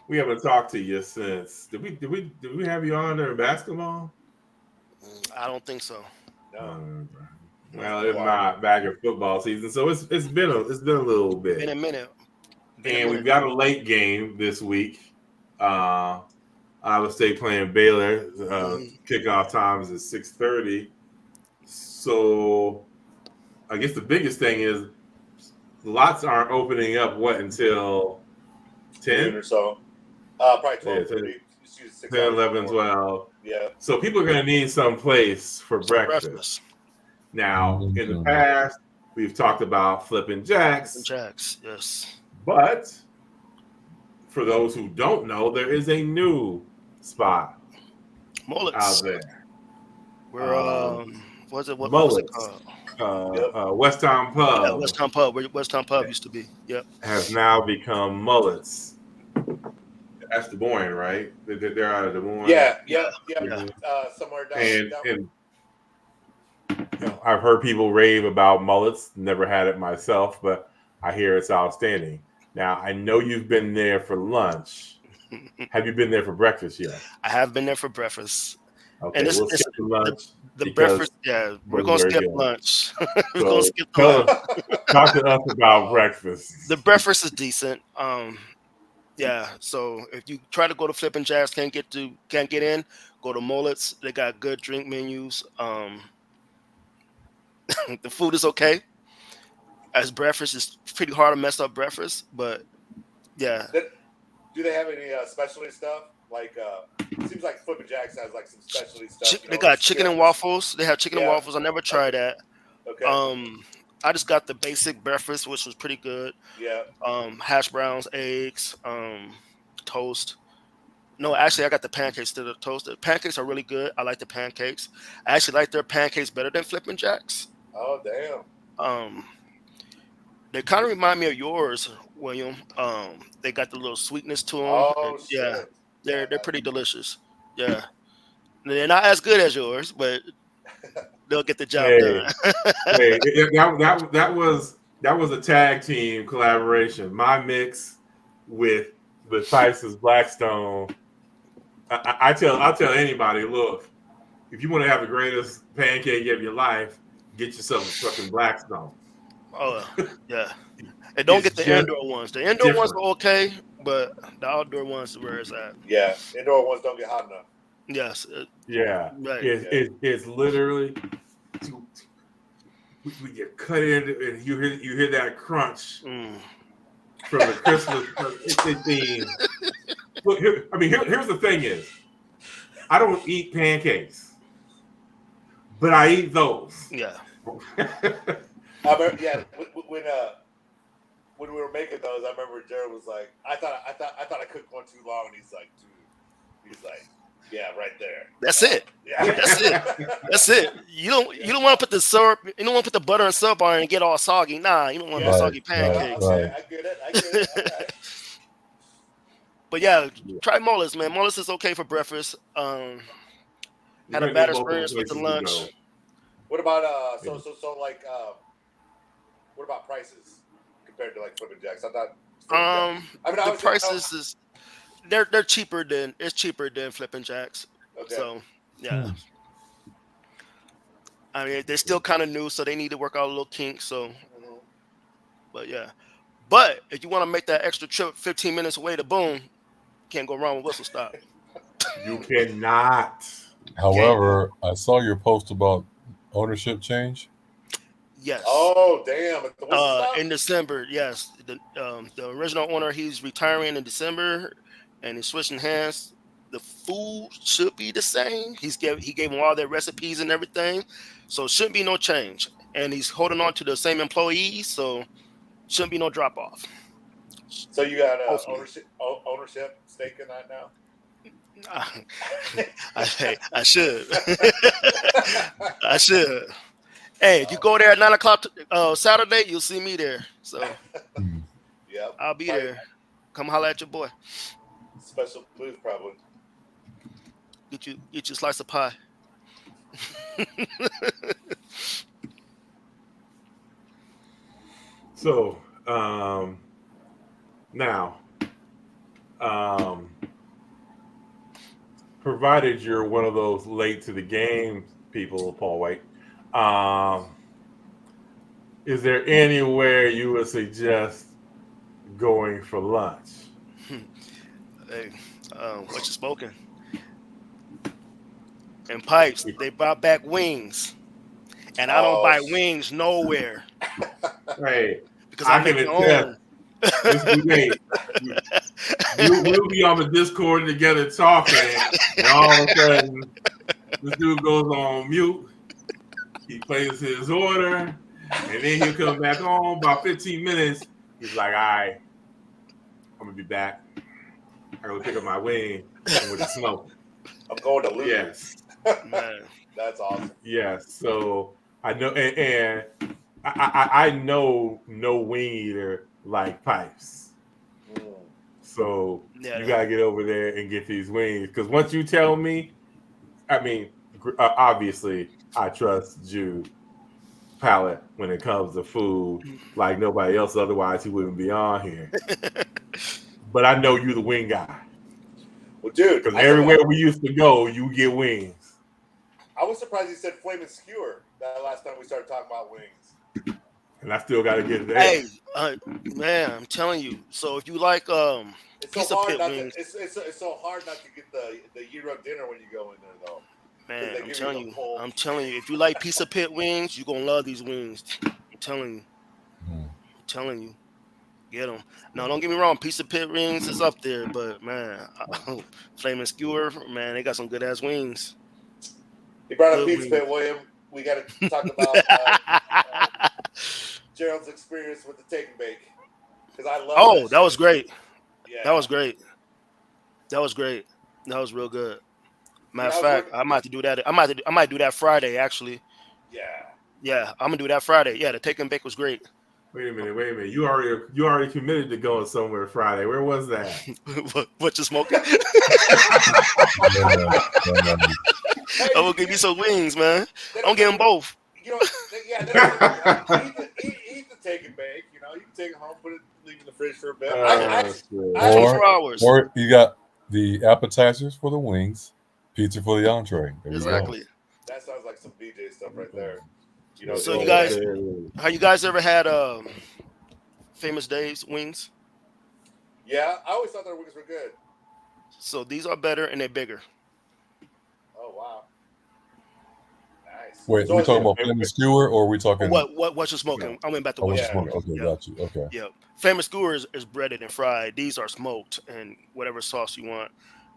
we haven't talked to you since. Did we have you on during basketball? I don't think so. No. Well, if not, back in football season. So it's been a little bit. Been a minute. And we've got a late game this week. Iowa State playing Baylor. Kickoff time is at 6:30. So I guess the biggest thing is lots aren't opening up until 10 or so. Probably 12:30. 10, 11, 12. Yeah. So people are going to need some place for breakfast. Now, in the past, we've talked about flipping jacks. Yes. But for those who don't know, there is a new spot Mullets. out there. We're what's it called? West Town Pub. Yeah, West Town Pub. Where West Town Pub used to be. Yep. Has now become Mullets. That's Des Moines, right? They're out of Des Moines. Yeah. Somewhere down. And I've heard people rave about mullets. Never had it myself, but I hear it's outstanding. Now, I know you've been there for lunch. Have you been there for breakfast yet? I have been there for breakfast. Okay, And we'll skip the lunch. The breakfast, yeah, we're going to skip lunch. We're going to skip the lunch. Talk to us about breakfast. The breakfast is decent. Yeah, so if you try to go to Flippin' Jacks, can't get in, go to Mullets. They got good drink menus. The food is okay. As breakfast, it's pretty hard to mess up breakfast, but yeah. Do they have any specialty stuff? Like, it seems like Flippin' Jacks has like some specialty stuff. They got chicken and waffles. They have chicken and waffles. I never tried that. Okay. I just got the basic breakfast, which was pretty good. Yeah. Hash browns, eggs, toast. No, actually, I got the pancakes to the toast. The pancakes are really good. I like the pancakes. I actually like their pancakes better than Flippin' Jacks. Oh, damn. They kind of remind me of yours, William. They got the little sweetness to them. Oh, yeah, they're pretty delicious. Yeah, they're not as good as yours, but they'll get the job done. That was a tag team collaboration. My mix with Tyson's Blackstone. I'll tell anybody, look, if you want to have the greatest pancake of your life, get yourself a fucking Blackstone. Oh, yeah. And don't get the indoor ones. The indoor ones are okay, but the outdoor ones are where it's at. Yeah, indoor ones don't get hot enough. Yes. Yeah. Right. It's literally we get cut in, and you hear that crunch from the Christmas theme. Look, here's the thing: is I don't eat pancakes, but I eat those. Yeah. I remember, when we were making those, I remember Jared was like, I thought I cooked one too long, and he's like, yeah, right there. That's it. Yeah, That's it. You don't want to put the syrup. You don't want to put the butter and syrup on it and get all soggy. Nah, you don't want soggy pancakes. Okay, I get it. All right. But yeah, try Mullis, man. Mullis is okay for breakfast. Had a bad experience with the lunch. What about what about prices compared to like Flippin' Jacks? I thought. The prices is they're cheaper than Flippin' Jacks. Okay. So yeah. I mean, they're still kind of new, so they need to work out a little kinks. So, but yeah. But if you want to make that extra trip 15 minutes away to Boone, can't go wrong with Whistle Stop. You cannot. However, I saw your post about ownership change. Yes. Oh, damn. In December, yes. The original owner, he's retiring in December, and he's switching hands. The food should be the same. He gave them all their recipes and everything, so shouldn't be no change. And he's holding on to the same employees, so shouldn't be no drop off. So you got ownership stake in that now? I should. I should. Hey, if you go there at 9 o'clock Saturday, you'll see me there. So yeah, I'll be there. Come holler at your boy. Special blues, probably. Get you a slice of pie. So now, provided you're one of those late to the game people, Paul White, is there anywhere you would suggest going for lunch? Hey, what you smoking? And Pipes, they brought back wings, and I don't buy wings nowhere. Hey, because I make my own. We'll be on the Discord together talking, and all of a sudden, this dude goes on mute. He places his order, and then he'll come back on. About 15 minutes, he's like, all right, I'm going to be back. I go pick up my wing with the smoke. I'm going to lose. Yes. Man. That's awesome. Yes. So I know, and I know no wing eater like Pipes. So you got to get over there and get these wings. Because once you tell me, I mean, obviously, I trust Jude's palate when it comes to food like nobody else. Otherwise, he wouldn't be on here. But I know you're the wing guy. Well, dude. Because everywhere we used to go, you get wings. I was surprised he said flaming skewer that last time we started talking about wings. And I still got to get it there. Hey, man, I'm telling you. So if you like it's so hard not to, it's so hard not to get the Euro dinner when you go in there, though. Man, I'm telling you, if you like Pizza Pit wings, you're going to love these wings. I'm telling you. Get them. Now, don't get me wrong. Pizza Pit wings is up there, but, man, Flaming Skewer, man, they got some good-ass wings. You brought up Pizza Pit, William. We got to talk about Gerald's experience with the take and bake. Because I love that was great. Yeah. That was great. That was real good. Matter of fact, I might have to do that. I might do that Friday, actually. Yeah, I'm gonna do that Friday. Yeah, the take and bake was great. Wait a minute. You already committed to going somewhere Friday. Where was that? what you smoking? I'm gonna give you some wings, man. I'm getting both. You know, eat the take and bake. You know, you can take it home, leave it in the fridge for a bit. 24 hours. Or you got the appetizers for the wings, pizza for the entree. There exactly. That sounds like some BJ stuff right there. You know, So the you old guys, days. have you guys ever had Famous Dave's wings? Yeah, I always thought their wings were good. So these are better and they're bigger. Oh wow, nice. Wait, So we is talking it, about famous skewer or are we talking? What you smoking? I went back to Oh, what what's you Yeah. smoking? smoking. Okay, Yep. got you. Okay. Yep. Famous skewer is breaded and fried. These are smoked and whatever sauce you want.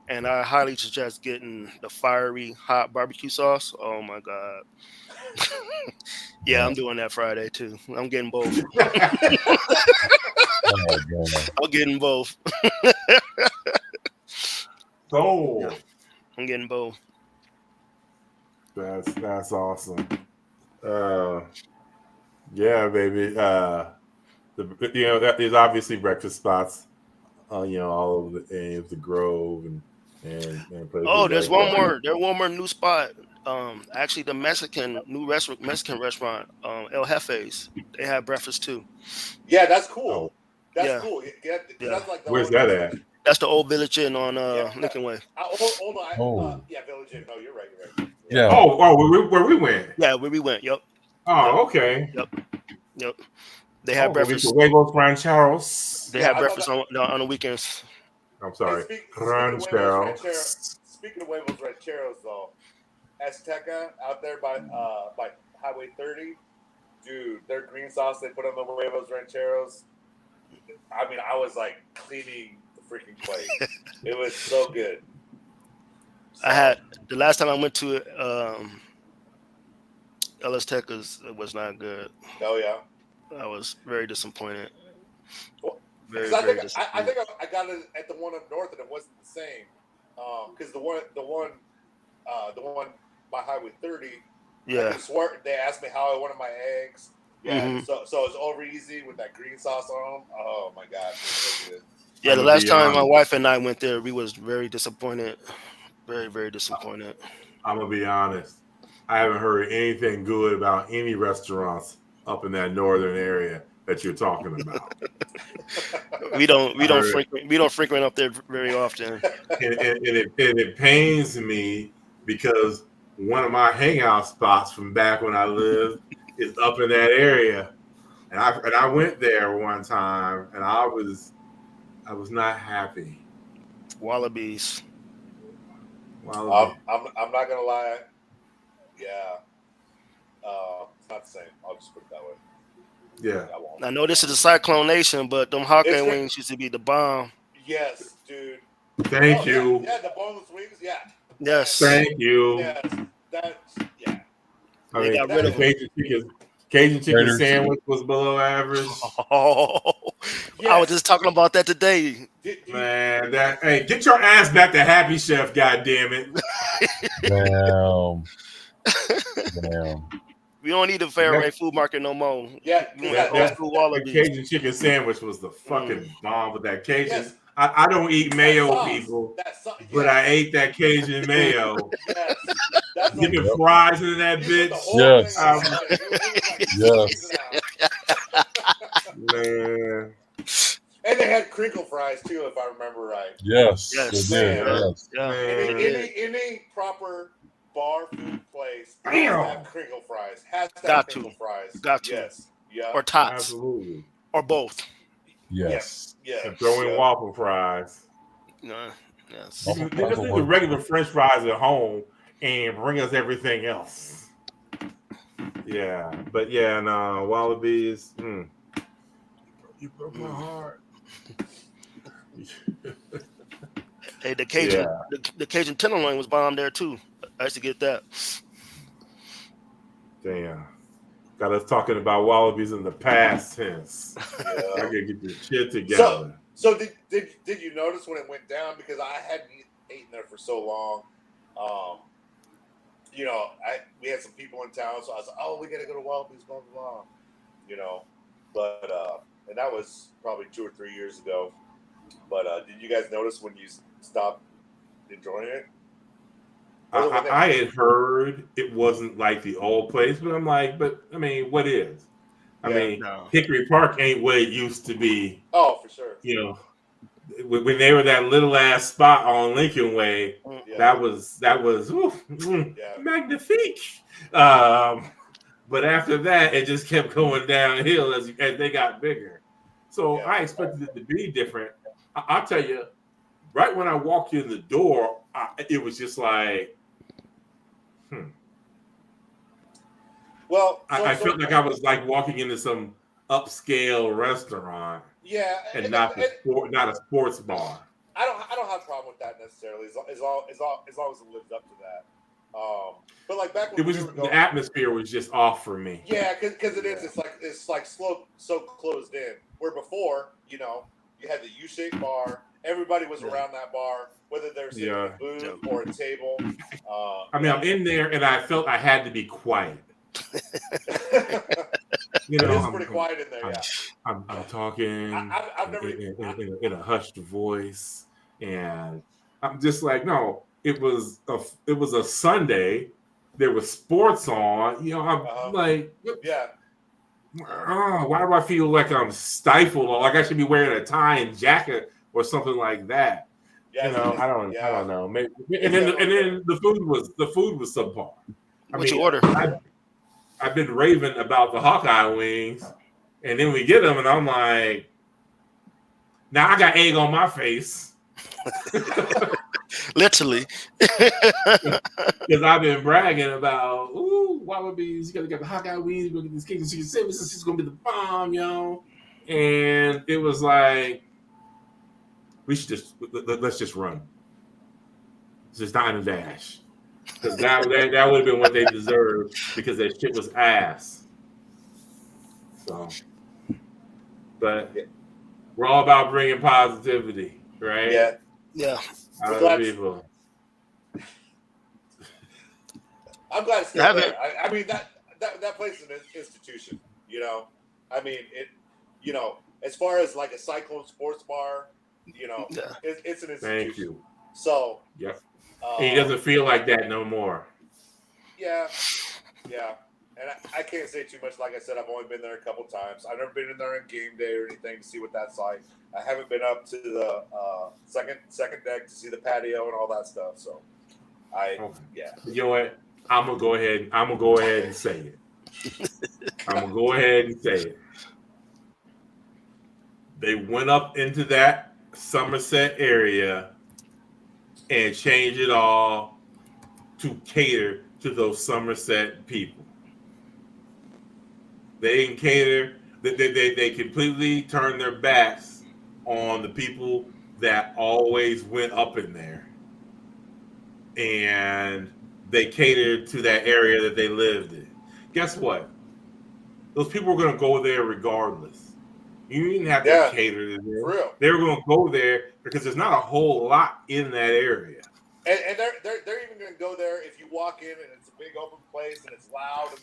And I highly suggest getting the fiery hot barbecue sauce. Oh my god. Yeah, I'm doing that Friday too. I'm getting both. Oh, man. I'm getting both. So I'm getting both. that's awesome. Yeah, baby. There's obviously breakfast spots. All over the Grove and Oh, places there's like one that. more. There's one more new spot. Actually, the Mexican restaurant, El Jefe's. They have breakfast too. yeah, that's cool. Oh, That's Yeah. cool. Yeah, 'cause Yeah. that's like the where's only that place, at? like, That's the old Village Inn on Yeah. Lincoln Way. hold on. Oh. Yeah, Village Inn. No, you're right. You're right. Yeah. Where we went? Yeah, where we went. Yep. Oh, okay. Yep. They have We'll get breakfast. the huevos rancheros. They Yeah, have I thought breakfast on the weekends. I'm Hey, sorry, speaking of huevos rancheros, though, Azteca out there by Highway 30, dude, their green sauce they put on the huevos rancheros. I mean, I was like cleaning the freaking plate. It was so good. I had the last time I went to it. El Azteca's was not good. Oh yeah. I was very disappointed. Well, Very, I very think disappointed. I got it at the one up north and it wasn't the same. Because the one by Highway 30. Yeah. I swear they asked me how I wanted my eggs. Yeah, Mhm. so it's over easy with that green sauce on them. Oh my god, so good. Yeah, the I'ma last be time my honest. wife and I went there, we was very disappointed. Very, very disappointed. I'm gonna be honest. I haven't heard anything good about any restaurants up in that northern area that you're talking about. We don't Heard- frequent up there very often. and it pains me because one of my hangout spots from back when I lived is up in that area, and I went there one time, and I was not happy. Wallabies. Well, I'm not gonna lie. Yeah, it's not the same. I'll just put it that way. yeah. I won't. I know this is a Cyclone Nation, but them Hawkeye It's good. wings used to be the bomb. Yes, dude. Thank you. Yeah, the boneless wings. Yeah. Yes. Thank you. Yes. That's yeah. I They mean, got rid of them. Cajun chicken Raiders. sandwich was below average. Oh, I was just talking about that today. Man, hey, get your ass back to Happy Chef, goddammit. Damn. We don't need the Fairway Food Market no more. Yeah, We want old school The Wallabies. Cajun chicken sandwich was the fucking bomb with that Cajun. Yes. I don't eat mayo, That sauce. people, That sauce. but I ate that Cajun mayo. Yes. That's Get the Yep. fries into that you put the bitch. whole Yes. thing in there. It was Yes. Man. And they had crinkle fries too, if I remember right. Yes. Yes. They did. Man. Yes. Yeah. Man. Any proper bar food place has Damn. to have crinkle fries. Has to Got have to. crinkle fries. Got to. Yes. Yeah. Or tots. Absolutely. Or both. Yes. Yeah. And throw in Yeah. waffle fries. Yes. Waffle They fries just will leave the work. regular French fries at home and bring us everything else. Yeah, but yeah, no, Wallabies. You broke my heart. Hey, the Cajun, Yeah. the Cajun tenderloin was bomb there too. I used to get that. Damn. Got us talking about Wallabies in the past tense. I Yeah. gotta get this shit together. So did you notice when it went down? Because I hadn't eaten there for so long. We had some people in town, so I was like, "Oh, we gotta go to Wallabies, blah blah blah." But and that was probably 2 or 3 years ago. But did you guys notice when you stopped enjoying it? I had heard it wasn't like the old place, but I'm like, I mean, what is? I mean, No. Hickory Park ain't what it used to be. Oh, for sure. When they were that little ass spot on Lincoln Way, Yeah. that was Yeah. magnifique. But But after that, it just kept going downhill as they got bigger. So I expected it to be different. I'll tell you, right when I walked in the door, it was just like, Well, I felt like I was like walking into some upscale restaurant. Yeah, and not a sports bar. I don't have a problem with that necessarily, as long as it lives up to that. But like back when the atmosphere was just off for me. Yeah, because it's like so closed in. Where before, you had the U-shaped bar. Everybody was around that bar, whether they're sitting in a booth or a table. I mean, I'm in there, and I felt I had to be quiet. It is pretty quiet in there. I'm talking I've never in a hushed voice, and I'm just like, no. It was a Sunday. There was sports on. I'm like, why do I feel like I'm stifled or like I should be wearing a tie and jacket or something like that? I don't know. Maybe, and then the food was subpar. What'd you order? I've been raving about the Hawkeye wings, and then we get them, and I'm like, now I got egg on my face. Literally. Because I've been bragging about, Wallabies, you got to get the Hawkeye wings, you're going to get this cake, chicken sandwich, this is going to be the bomb, yo. And it was like, let's just run. Just die in a dash. Because that would have been what they deserved because that shit was ass. So, but we're all about bringing positivity, right? Yeah. I'm glad it's still there. I mean that place is an institution. I mean it. As far as like a Cyclone sports bar, it's an institution. Thank you. So he doesn't feel like that no more. Yeah. And I can't say too much. Like I said, I've only been there a couple times. I've never been in there on game day or anything to see what that's like. I haven't been up to the second deck to see the patio and all that stuff. So, You know what? I'm gonna go ahead and say it. They went up into that Somerset area and changed it all to cater to those Somerset people. They didn't cater. They completely turned their backs on the people that always went up in there. And they catered to that area that they lived in. Guess what? Those people were going to go there regardless. You didn't have to cater to them. For real. They were going to go there because there's not a whole lot in that area. And they're even going to go there if you walk in and it's a big open place and it's loud and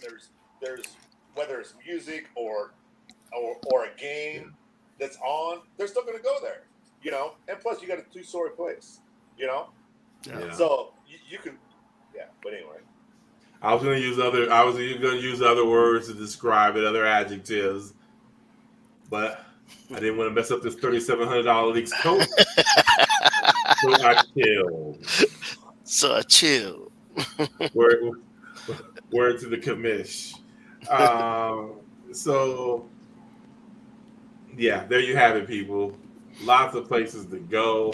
there's whether it's music or a game that's on, they're still going to go there, And plus, you got a 2-story place, Yeah. So you can, But anyway, I was going to use other words to describe it, other adjectives, but I didn't want to mess up this $3,700 leaks coat. So I chilled. Word to the commish. So, there you have it, people. Lots of places to go.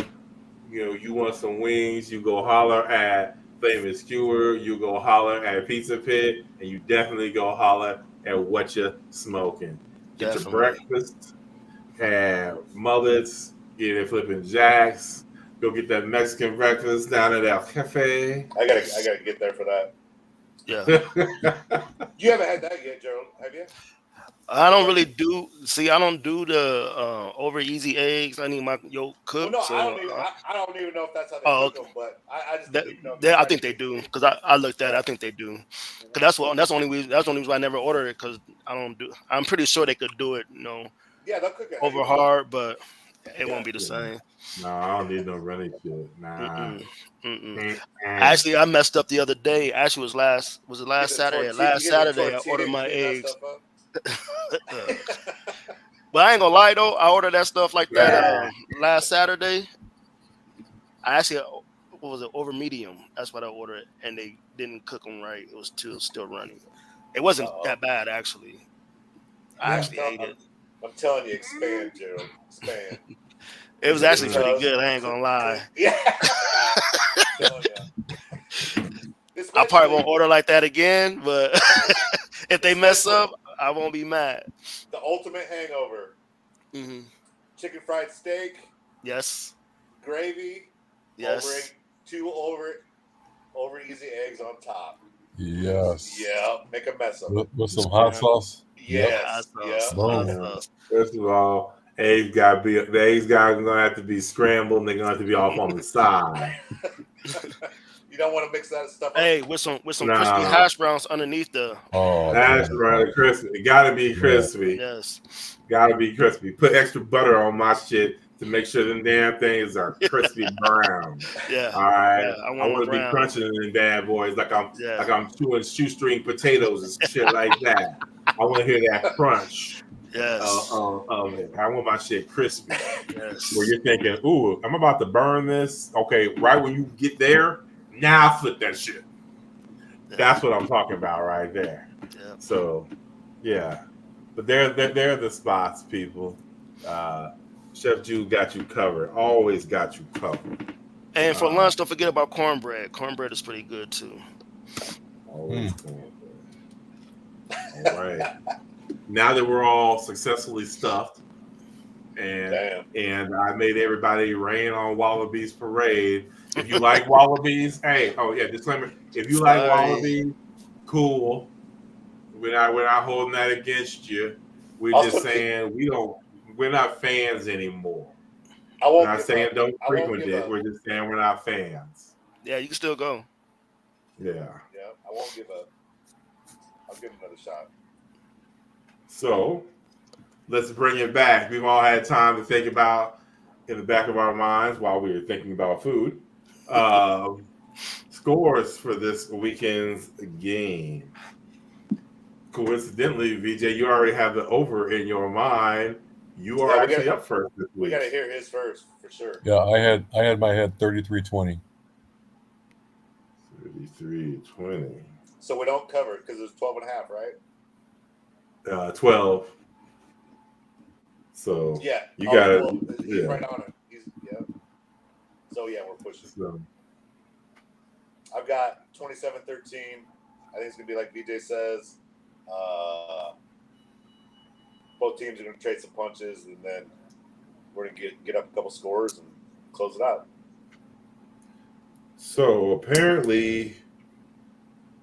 You want some wings, you go holler at Famous Skewer, you go holler at Pizza Pit, and you definitely go holler at what you're smoking. Get your breakfast, have mullets, get it flipping jacks, go get that Mexican breakfast down at El Cafe. I gotta get there for that. Yeah. You haven't had that yet, Gerald, have you? I don't really do. See, I don't do the over easy eggs. I need my yolk cooked. Well, no, I don't even know if that's how they cook them, but I just didn't know. I think they do because I looked at it. I think they do because that's the only reason I never order it because I don't do. I'm pretty sure they could do it. Yeah, they'll cook it over hard, but it won't be the same. No, I don't need no running shit. Nah. Actually, I messed up the other day. Actually, was it last Saturday? Last Saturday, I ordered my eggs. But I ain't gonna lie though, I ordered that stuff like that last Saturday. I actually, what was it, over medium? That's what I ordered, and they didn't cook them right. It was still running. It wasn't that bad, actually. I actually ate it. I'm telling you, expand, Gerald. Expand. It was actually pretty good. I ain't gonna lie. Yeah. I probably won't order like that again, but if they mess up, I won't be mad. The ultimate hangover. Mm-hmm. Chicken fried steak. Yes. Gravy. Yes. Over easy eggs on top. Yes. Yeah. Make a mess of it. With some hot sauce. Yes. First of all, the eggs gonna have to be scrambled and they're gonna have to be off on the side. You don't want to mix that stuff up. Hey, with some crispy hash browns underneath the. Oh, hash brown crispy. It gotta be crispy. Yes. Gotta be crispy. Put extra butter on my shit to make sure them damn things are crispy brown. Yeah. All right. Yeah, I want to be crunching in them bad boys like I'm chewing shoestring potatoes and shit like that. I want to hear that crunch. Yes. Of it. I want my shit crispy. Yes. Where you're thinking, ooh, I'm about to burn this. Okay, right when you get there, now flip that shit. Yeah. That's what I'm talking about right there. Yeah. So, yeah. But they're the spots, people. Chef Jude got you covered. Always got you covered. And for lunch, don't forget about cornbread. Cornbread is pretty good too. Always cornbread. All right. Now that we're all successfully stuffed, and I made everybody rain on Wallabies Parade. If you like Wallabies, disclaimer. If you like Wallabies, cool. We're not holding that against you. We're just saying we're not fans anymore. We're not saying don't frequent it. We're just saying we're not fans. Yeah, you can still go. Yeah. Yeah, I won't give up. I'll give another shot. So let's bring it back. We've all had time to think about in the back of our minds while we were thinking about food. Scores for this weekend's game. Coincidentally, VJ, you already have the over in your mind. You are actually up first this week. We got to hear his first for sure. Yeah, I had my head 33-20. 33-20. So we don't cover it because it was 12.5, right? 12. So yeah, you got it. He's right on it. So yeah, we're pushing. So. I've got 27-13. I think it's gonna be like VJ says. Both teams are gonna trade some punches, and then we're gonna get up a couple scores and close it out. So apparently,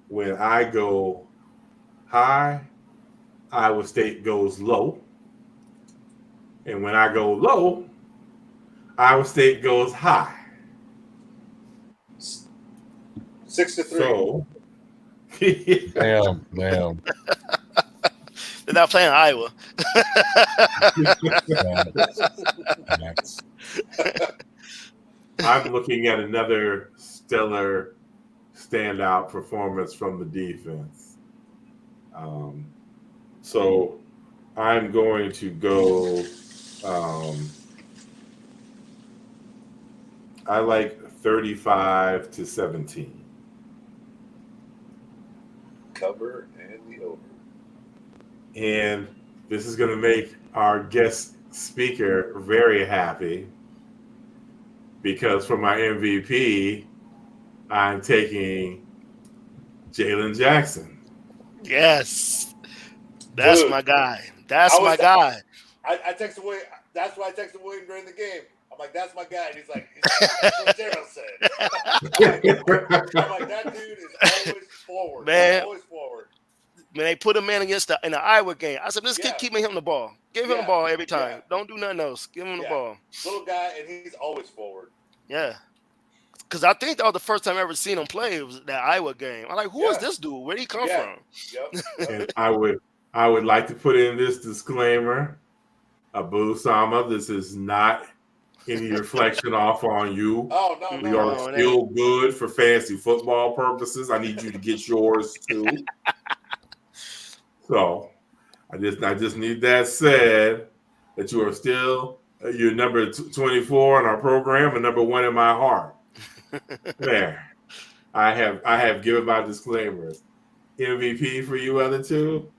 when I go high, Iowa State goes low. And when I go low, Iowa State goes high. 6-3. So, damn. They're not playing Iowa. I'm looking at another stellar standout performance from the defense. So I'm going to go. I like 35-17. Cover and the over. And this is going to make our guest speaker very happy because for my MVP, I'm taking Jalen Jackson. Yes. That's my guy. That's my guy. I texted William. That's why I texted William during the game. I'm like, that's my guy. And he's like, that's what Gerald said. I'm like, that dude is always forward. Man. Always forward. When they put a man in the Iowa game, I said, let's keep keeping him the ball. Give him the ball every time. Yeah. Don't do nothing else. Give him the ball. Little guy, and he's always forward. Yeah. Because I think that was the first time I ever seen him play. It was that Iowa game. I'm like, who is this dude? Where did he come from? Yep. And I would like to put in this disclaimer. Abu Sama, this is not any reflection off on you. Oh, no. We are still good for fantasy football purposes. I need you to get yours too. So I just need that said that you are still you're number 24 in our program and number 1 in my heart. There. I have given my disclaimers. MVP for you other two?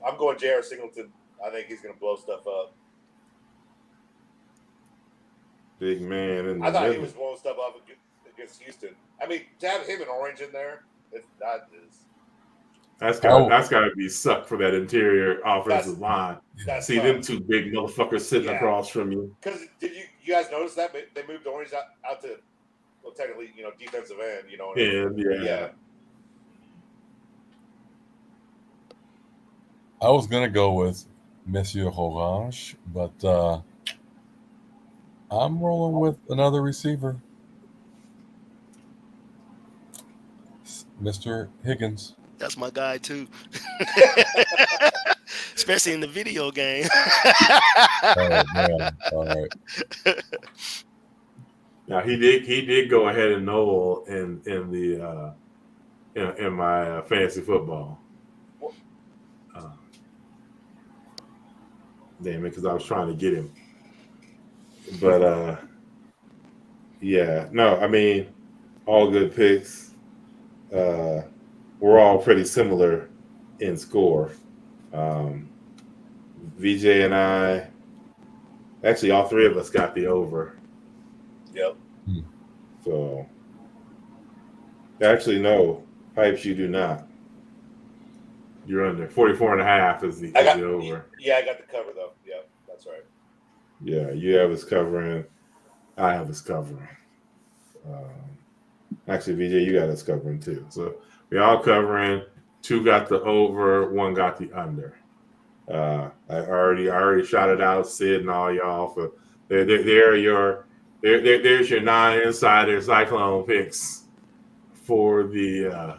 I'm going J.R. Singleton. I think he's going to blow stuff up. Big man in the I thought middle. he was blowing stuff up against Houston. I mean, to have him and Orange in there, that's got to be suck for that interior offensive line. See tough. Them two big motherfuckers sitting across from you. Because did you guys notice that they moved Orange out to, well, technically, defensive end. Yeah. I was gonna go with Monsieur Orange, but I'm rolling with another receiver, Mr. Higgins. That's my guy too, especially in the video game. Oh man! All right. Now he did go ahead and Noel in the in my fantasy football. Damn it, because I was trying to get him. But I mean, all good picks. We're all pretty similar in score. VJ and I, actually, all three of us got the over. Yep. So, actually, no, Pipes, you do not. You're under 44.5 is the over. Yeah, I got the cover though. Yeah, that's right. Yeah, you have us covering. I have us covering. Actually, VJ, you got us covering too. So we all covering. 2 got the over, 1 got the under. I already shouted out Sid and all y'all for there's your non-insider Cyclone picks for the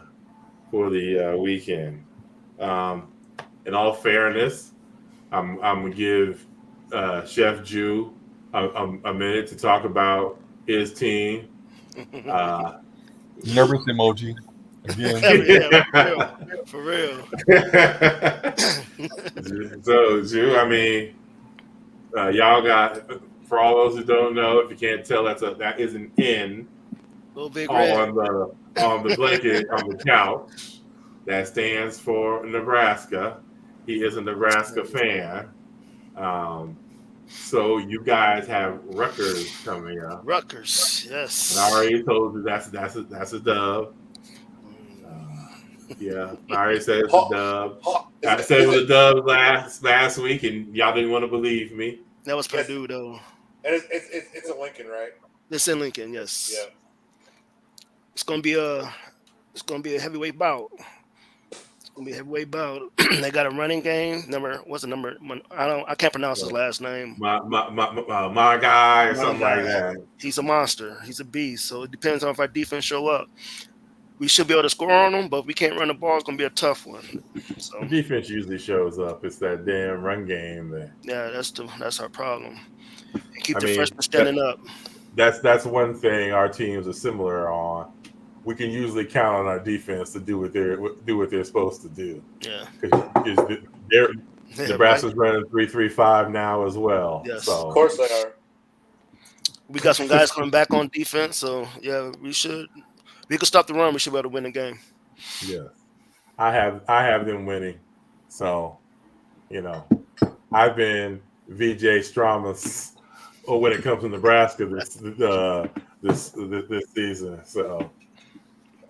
weekend. In all fairness, I'm gonna give Chef Jew a minute to talk about his team. Nervous emoji again. Yeah, for real. So, Jew, I mean, y'all got, for all those who don't know, if you can't tell, that is an N on the blanket on the couch. That stands for Nebraska. He is a Nebraska fan. So you guys have Rutgers coming up. Rutgers, yes. And I already told you that's a dub. Yeah, I already said it's a dub. I said it was a dub last week, and y'all didn't want to believe me. That was Purdue, though. And it's in Lincoln, right? It's in Lincoln, yes. Yeah. It's gonna be a heavyweight bout. They got a running game. What's the number? I can't pronounce his last name. My guy or something like that. He's a monster. He's a beast. So it depends on if our defense show up. We should be able to score on them, but if we can't run the ball, it's gonna be a tough one. So the defense usually shows up. It's that damn run game there. Yeah, that's our problem. Keep the freshmen standing up. That's one thing our teams are similar on. We can usually count on our defense to do what they're supposed to do. Yeah, because Nebraska's running 3-3-5 now as well. Yes, so. Of course they are. We got some guys coming back on defense, so yeah, we should. We can stop the run. We should be able to win the game. Yeah, I have them winning. So, I've been VJ Straumas when it comes to Nebraska this season. So,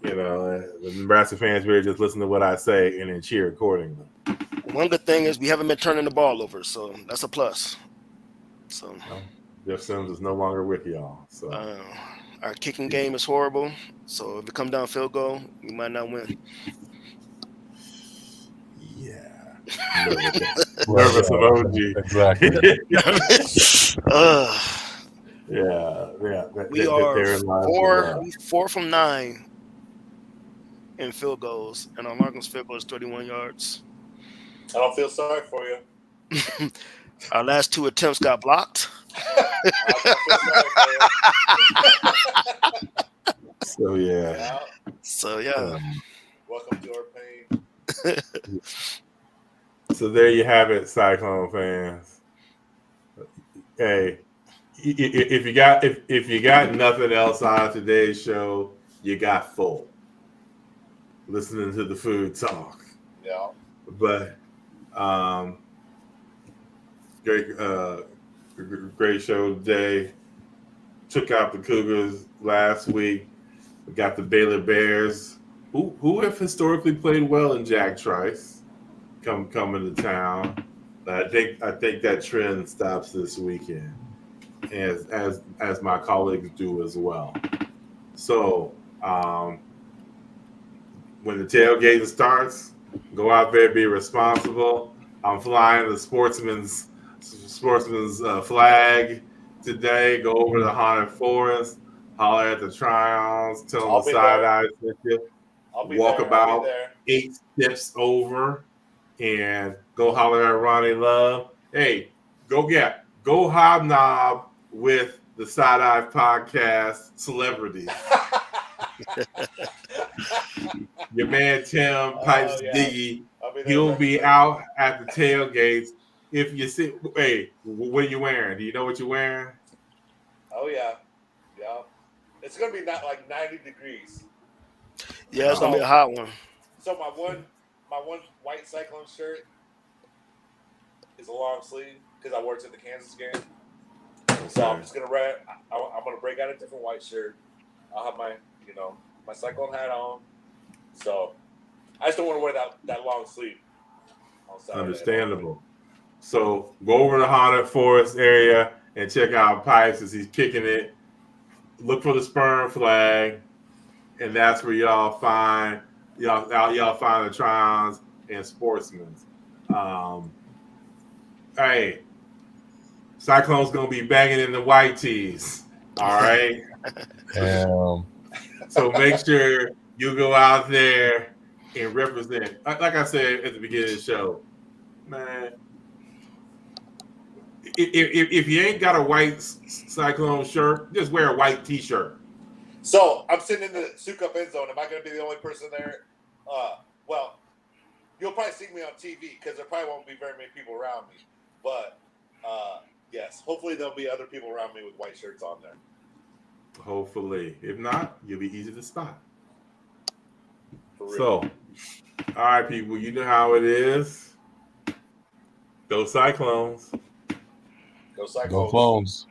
the Nebraska fans really just listen to what I say and then cheer accordingly. One good thing is we haven't been turning the ball over, so that's a plus. So Jeff Sims is no longer with y'all. So our kicking game is horrible. So if it comes down field goal, we might not win. Yeah. Nervous emoji. Exactly. Yeah. We are 4 from 9 in field goals, and our longest field goal is 31 yards. I don't feel sorry for you. Our last 2 attempts got blocked. So yeah. Welcome to our pain. So there you have it, Cyclone fans. Hey, if you got nothing else out of today's show, you got full. listening to the food talk. Yeah. But great show today. Took out the Cougars last week. We got the Baylor Bears, who have historically played well in Jack Trice, coming to town. But I think that trend stops this weekend, as my colleagues do as well. So when the tailgating starts, go out there, be responsible. I'm flying the sportsman's flag today. Go over to the Haunted Forest, holler at the Try-Ons, tell them the side eyes with you. Walk about 8 steps over and go holler at Ronnie Love. Hey, go hobnob with the Side Eye Podcast celebrities. Your man Tim Pipes Diggy, he'll be out at the tailgates. If you see, hey, what are you wearing? Do you know what you're wearing? Oh yeah. It's gonna be not like 90 degrees. Yeah, it's gonna be a hot one. So my one white Cyclone shirt is a long sleeve because I wore it to the Kansas game. So I'm just gonna I'm gonna break out a different white shirt. I'll have my my Cyclone hat on. So I just don't want to wear that long sleeve. Understandable. So go over to the Haunted Forest area and check out Pipes as he's kicking it. Look for the Sperm flag, and that's where y'all find the Try-Ons and Sportsmen. Hey, Cyclone's gonna be banging in the white tees. All right. So make sure you go out there and represent. Like I said at the beginning of the show, man. If you ain't got a white Cyclone shirt, just wear a white T-shirt. So I'm sitting in the Souk Up end zone. Am I going to be the only person there? Well, you'll probably see me on TV because there probably won't be very many people around me. But yes, hopefully there'll be other people around me with white shirts on there. Hopefully. If not, you'll be easy to spot. So, all right, people, you know how it is. Go Cyclones. Go Cyclones. Go Clones.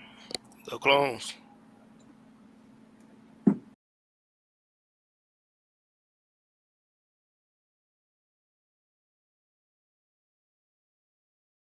Go Clones.